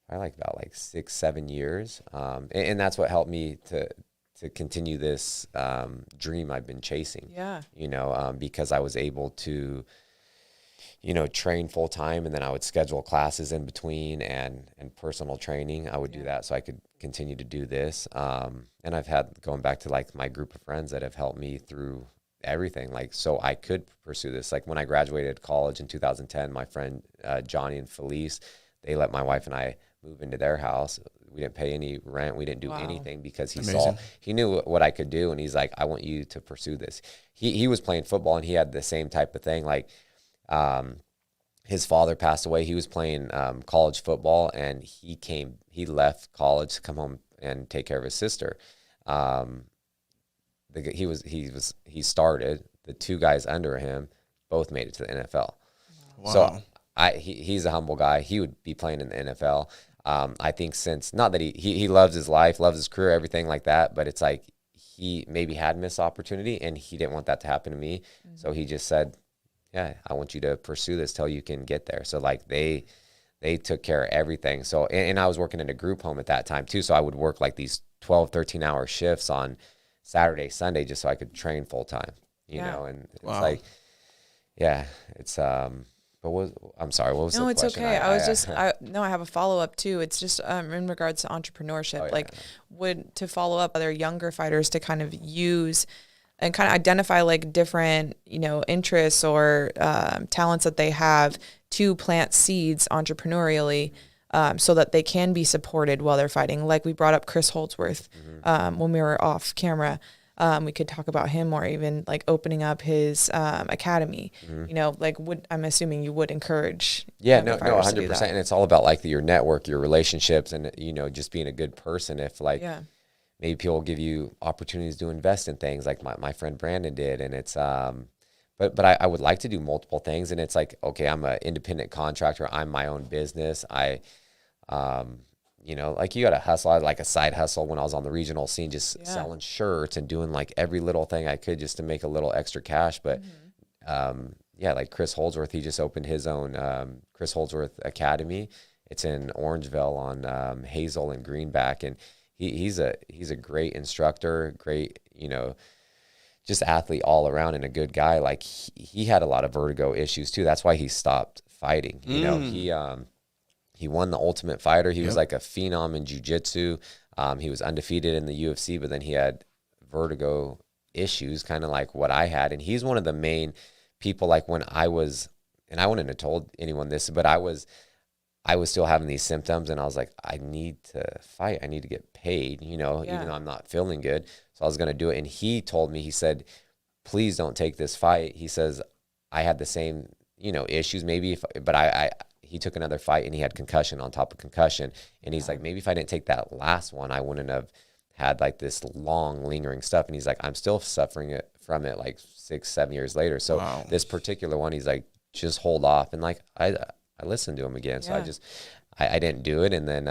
I like about like 6-7 years. And that's what helped me to continue this dream I've been chasing. Yeah. You know, because I was able to, train full time, and then I would schedule classes in between and personal training. I would do that so I could continue to do this. And I've had, going back to like my group of friends that have helped me through everything, like, so I could pursue this. Like when I graduated college in 2010, my friend Johnny and Felice, they let my wife and I move into their house. We didn't pay any rent. We didn't do anything because he knew what I could do. And he's like, I want you to pursue this. He was playing football and he had the same type of thing. Like, his father passed away. He was playing college football, and he left college to come home and take care of his sister. He started, the two guys under him both made it to the NFL. Wow. So he's a humble guy. He would be playing in the NFL. I think not that he loves his life, loves his career, everything like that, but it's like he maybe had missed opportunity and he didn't want that to happen to me. Mm-hmm. So he just said, yeah, I want you to pursue this till you can get there. So like they took care of everything. So, and I was working in a group home at that time too. So I would work like these 12, 13-hour shifts on Saturday, Sunday, just so I could train full time, you know, and it's like, yeah, it's, I'm sorry, what was the question? No, it's okay. I have a follow-up too. It's just in regards to entrepreneurship, to follow up other younger fighters to kind of use and kind of identify like different, interests or talents that they have to plant seeds entrepreneurially so that they can be supported while they're fighting. Like we brought up Chris Holdsworth when we were off camera. We could talk about him, or even like opening up his academy. I'm assuming you would encourage. Yeah, no, 100%. And it's all about like your network, your relationships, and just being a good person. If maybe people will give you opportunities to invest in things, like my friend Brandon did, and it's but I would like to do multiple things, and it's like, okay, I'm an independent contractor. I'm my own business. Like you got to hustle. I had like a side hustle when I was on the regional scene, just selling shirts and doing like every little thing I could just to make a little extra cash. But like Chris Holdsworth, he just opened his own Chris Holdsworth Academy. It's in Orangeville on Hazel and Greenback, and he's a great instructor, great just athlete all around, and a good guy. Like he had a lot of vertigo issues too. That's why he stopped fighting. He won the Ultimate Fighter. He was like a phenom in jiu-jitsu. He was undefeated in the UFC, but then he had vertigo issues, kind of like what I had. And he's one of the main people, like when I was, and I wouldn't have told anyone this, but I was still having these symptoms, and I was like, I need to fight. I need to get paid, even though I'm not feeling good. So I was going to do it. And he told me, he said, please don't take this fight. He says, I had the same, issues maybe, he took another fight and he had concussion on top of concussion. And he's like, maybe if I didn't take that last one, I wouldn't have had like this long lingering stuff. And he's like, I'm still suffering from it like 6-7 years later. So this particular one, he's like, just hold off. And like, I listened to him again. So I didn't do it. And then,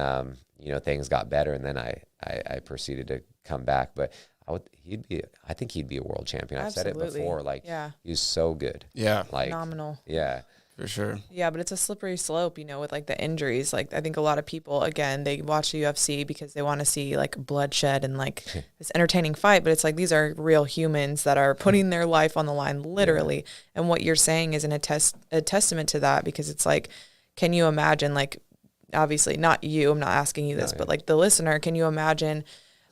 things got better. And then I proceeded to come back. But I think he'd be a world champion. Absolutely. I've said it before. Like, he was so good. Yeah. Like, phenomenal. Yeah. For sure. Yeah, but it's a slippery slope, with like the injuries. Like I think a lot of people, again, they watch the UFC because they want to see like bloodshed and like this entertaining fight. But it's like these are real humans that are putting their life on the line, literally. Yeah. And what you're saying is a testament to that, because it's like, can you imagine, like, obviously not you, I'm not asking you this, but like the listener, can you imagine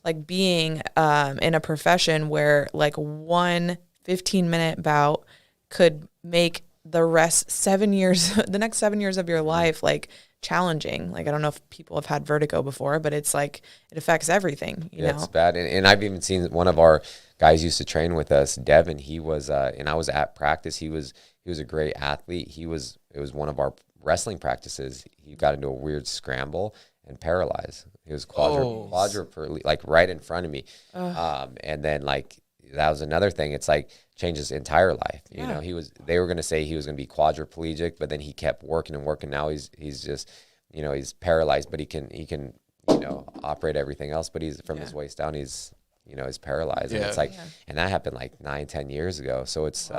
like being in a profession where like one 15-minute bout could make the next 7 years of your life, like challenging? Like, I don't know if people have had vertigo before, but it's like, it affects everything, you know? It's bad. And I've even seen one of our guys used to train with us, Devin. He was, and I was at practice. He was a great athlete. It was one of our wrestling practices. He got into a weird scramble and paralyzed. He was quadriplegic, like right in front of me. And then like, that was another thing. It's like changed his entire life. You know, they were going to say he was going to be quadriplegic, but then he kept working and working. Now he's just, he's paralyzed, but he can, operate everything else, but he's from his waist down, he's paralyzed. And it's like, and that happened like 9-10 years ago. So it's,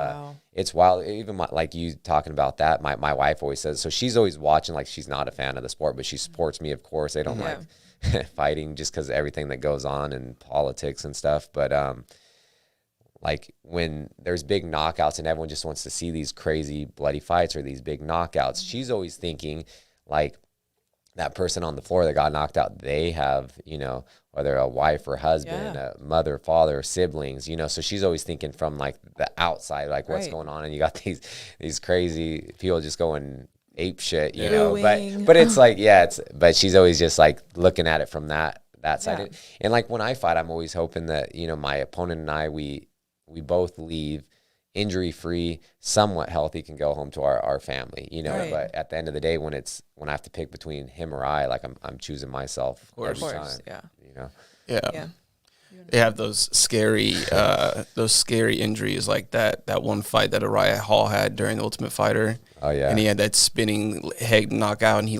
it's wild. Even like you talking about that, my wife always says, so she's always watching, like she's not a fan of the sport, but she supports me, of course. They don't like fighting just because of everything that goes on in politics and stuff. But, like when there's big knockouts and everyone just wants to see these crazy bloody fights or these big knockouts, she's always thinking like that person on the floor that got knocked out, they have, you know, whether a wife or husband, a mother, father, siblings, you know, so she's always thinking from like the outside, like what's going on. And you got these crazy people just going ape shit, you know, but it's like, but she's always just like looking at it from that side. And like when I fight, I'm always hoping that, you know, my opponent and I, we both leave injury free, somewhat healthy, can go home to our family, you know. But at the end of the day, when I have to pick between him or I, like I'm choosing myself every time. You know. They have those scary injuries, like that one fight that Uriah Hall had during the Ultimate Fighter. Oh yeah. And he had that spinning head knockout, and he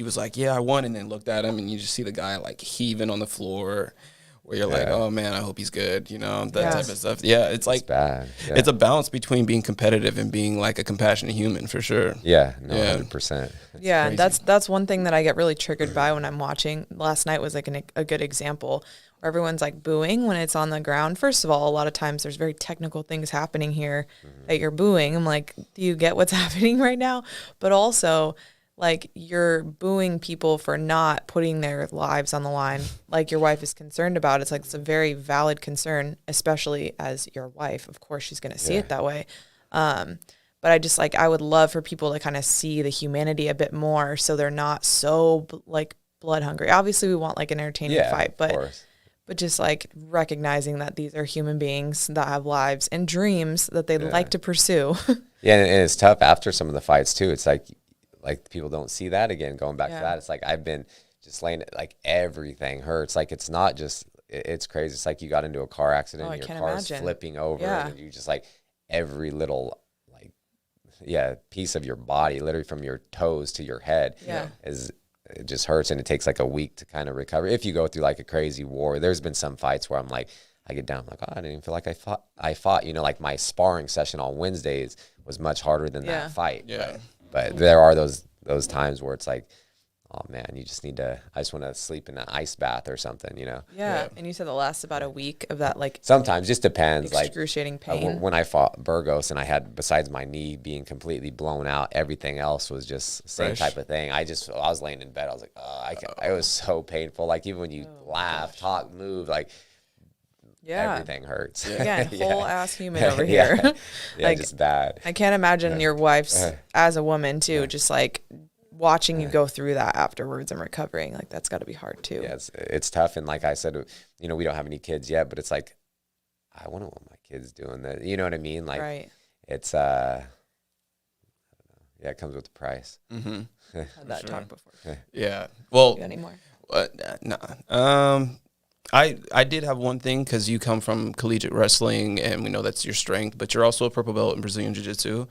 was like, yeah, I won, and then looked at him, and you just see the guy like heaving on the floor, where you're like, oh man, I hope he's good, you know, that type of stuff. Yeah, it's like, bad. It's a balance between being competitive and being like a compassionate human, for sure. 100%. Yeah, that's one thing that I get really triggered by when I'm watching. Last night was like a good example where everyone's like booing when it's on the ground. First of all, a lot of times there's very technical things happening here that you're booing. I'm like, do you get what's happening right now? But also, like, you're booing people for not putting their lives on the line like your wife is concerned about. It's like, it's a very valid concern, especially as your wife. Of course, she's going to see it that way. But I just, like, I would love for people to kind of see the humanity a bit more so they're not so, like, blood hungry. Obviously, we want, like, an entertaining fight, but just, like, recognizing that these are human beings that have lives and dreams that they like to pursue. And it's tough after some of the fights, too. It's like people don't see that again. Going back to that, it's like I've been just laying it, like everything hurts. Like it's not just, it's crazy. It's like you got into a car accident and your car's flipping over and you just like every little like, piece of your body, literally from your toes to your head it just hurts. And it takes like a week to kind of recover. If you go through like a crazy war, there's been some fights where I'm like, I get down, I'm like, oh, I didn't even feel like I fought, you know, like my sparring session on Wednesdays was much harder than that fight. But there are those times where it's like, oh man, I just want to sleep in an ice bath or something, you know? Yeah. And you said it lasts about a week of that, like, sometimes just depends. Excruciating pain. When I fought Burgos and I had, besides my knee being completely blown out, everything else was just same type of thing. I was laying in bed. I was like, it was so painful. Like even when you laugh, talk, move, like, everything hurts. Again, whole ass human over here. Like, just bad. I can't imagine your wife's, as a woman too, just like watching you go through that afterwards and recovering. Like that's got to be hard too. Yeah, it's tough. And like I said, you know, we don't have any kids yet, but it's like, I wonder what my kid's doing. That, you know what I mean? Like, it's I don't know. Yeah, it comes with the price. Mm-hmm. Had that talk before. Yeah. Well, anymore. Nah. I did have one thing, because you come from collegiate wrestling and we know that's your strength, but you're also a purple belt in Brazilian Jiu-Jitsu.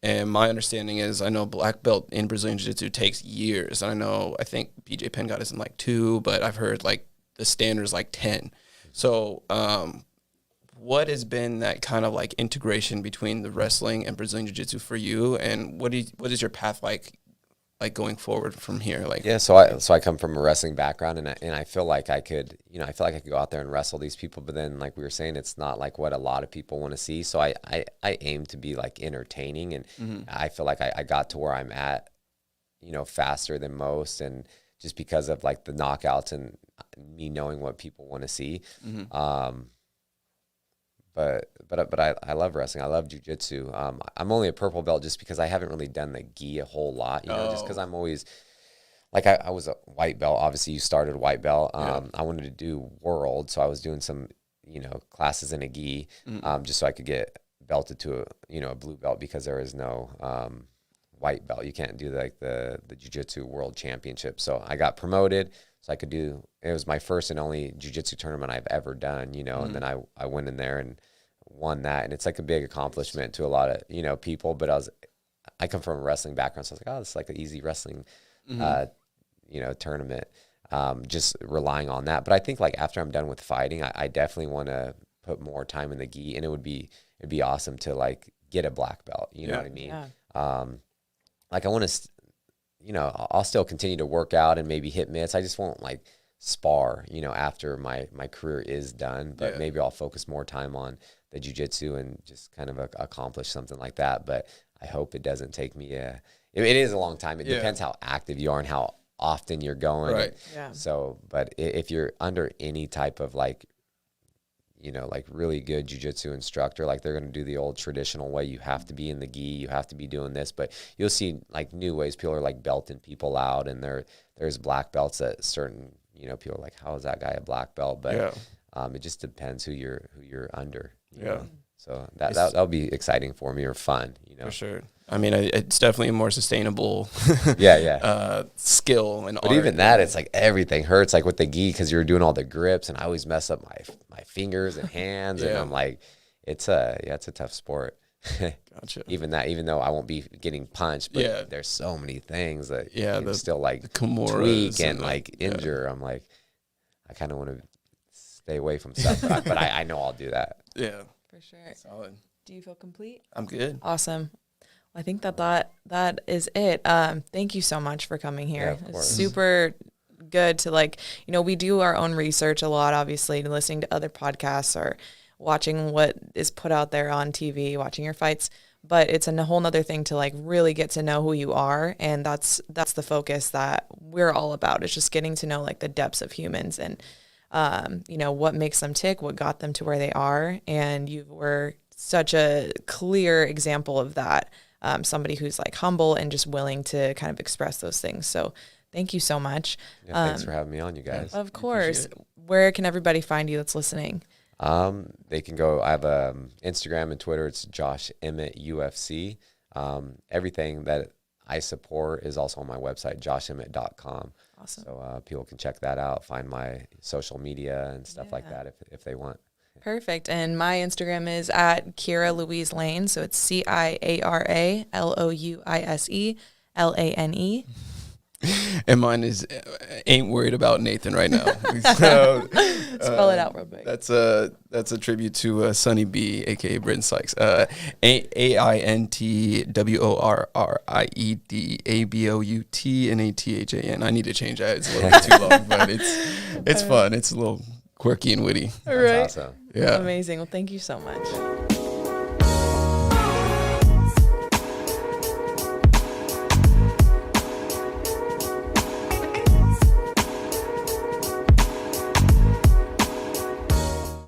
And my understanding is, I know black belt in Brazilian Jiu-Jitsu takes years. And I think BJ Penn got us in like 2, but I've heard like the standard is like 10. So what has been that kind of like integration between the wrestling and Brazilian Jiu-Jitsu for you? And what is your path like going forward from here? Like, so I come from a wrestling background, and I feel like I could go out there and wrestle these people, but then like we were saying, it's not like what a lot of people want to see. So I aim to be like entertaining, and I feel like I got to where I'm at, you know, faster than most, and just because of like the knockouts and me knowing what people want to see. But I love wrestling. I love jiu-jitsu. I'm only a purple belt just because I haven't really done the gi a whole lot, you know, just because I'm always like, I was a white belt. Obviously you started white belt. I wanted to do world. So I was doing some, you know, classes in a gi, just so I could get belted to a blue belt, because there is no, white belt. You can't do like the jiu-jitsu world championship. So I got promoted so I could do, it was my first and only jiu-jitsu tournament I've ever done, you know, and then I went in there and won that. And it's like a big accomplishment to a lot of, you know, people, but I come from a wrestling background. So I was like, oh, this is like an easy wrestling, you know, tournament, just relying on that. But I think like after I'm done with fighting, I definitely want to put more time in the gi, and it'd be awesome to like get a black belt. You know what I mean? Yeah. Like I want to, you know, I'll still continue to work out and maybe hit mitts. I just won't like spar, after my career is done, but Yeah. maybe I'll focus more time on the jiu-jitsu and just kind of accomplish something like that. But I hope it doesn't take me it is a long time. It depends how active you are and how often you're going. Right. Yeah. So, but if you're under any type of like really good jiu-jitsu instructor, like they're going to do the old traditional way. You have to be in the gi, you have to be doing this, but you'll see like new ways. People are like belting people out, and there's black belts at certain, people are like, how is that guy a black belt? But it just depends who you're under. You know? So that'll be exciting for me, or fun, For sure. I mean, it's definitely a more sustainable skill and but art. even that, it's like everything hurts, like with the gi, because you're doing all the grips, and I always mess up my fingers and hands, and I'm like, it's a tough sport. Gotcha. Even though I won't be getting punched, but there's so many things that you can still like tweak and like injure. I'm like, I kind of want to stay away from stuff, but I know I'll do that. Yeah. For sure. Solid. Do you feel complete? I'm good. Awesome. I think that is it. Thank you so much for coming here. Yeah, of course. It's super good to we do our own research a lot, obviously, listening to other podcasts or watching what is put out there on TV, watching your fights. But it's a whole nother thing to like really get to know who you are. And that's the focus that we're all about. It's just getting to know like the depths of humans and, what makes them tick, what got them to where they are. And you were such a clear example of that. Somebody who's like humble and just willing to kind of express those things. So thank you so much. Yeah, thanks for having me on, you guys. Of course. Where can everybody find you that's listening? They can go, I have Instagram and Twitter. It's Josh Emmett UFC. Everything that I support is also on my website, joshemmett.com. Awesome. So people can check that out, find my social media and stuff like that if they want. Perfect. And my Instagram is at Kiara Louise Lane. So it's CIARALOUISELANE. And mine is ain't worried about Nathan right now. Spell it out real quick. That's a tribute to Sonny B, aka Britton Sykes. AINTWORRIEDABOUTNATHAN. I need to change that. It's a little bit too long, but it's fun. It's a little quirky and witty. All right. That's awesome. Yeah. Amazing. Well, thank you so much.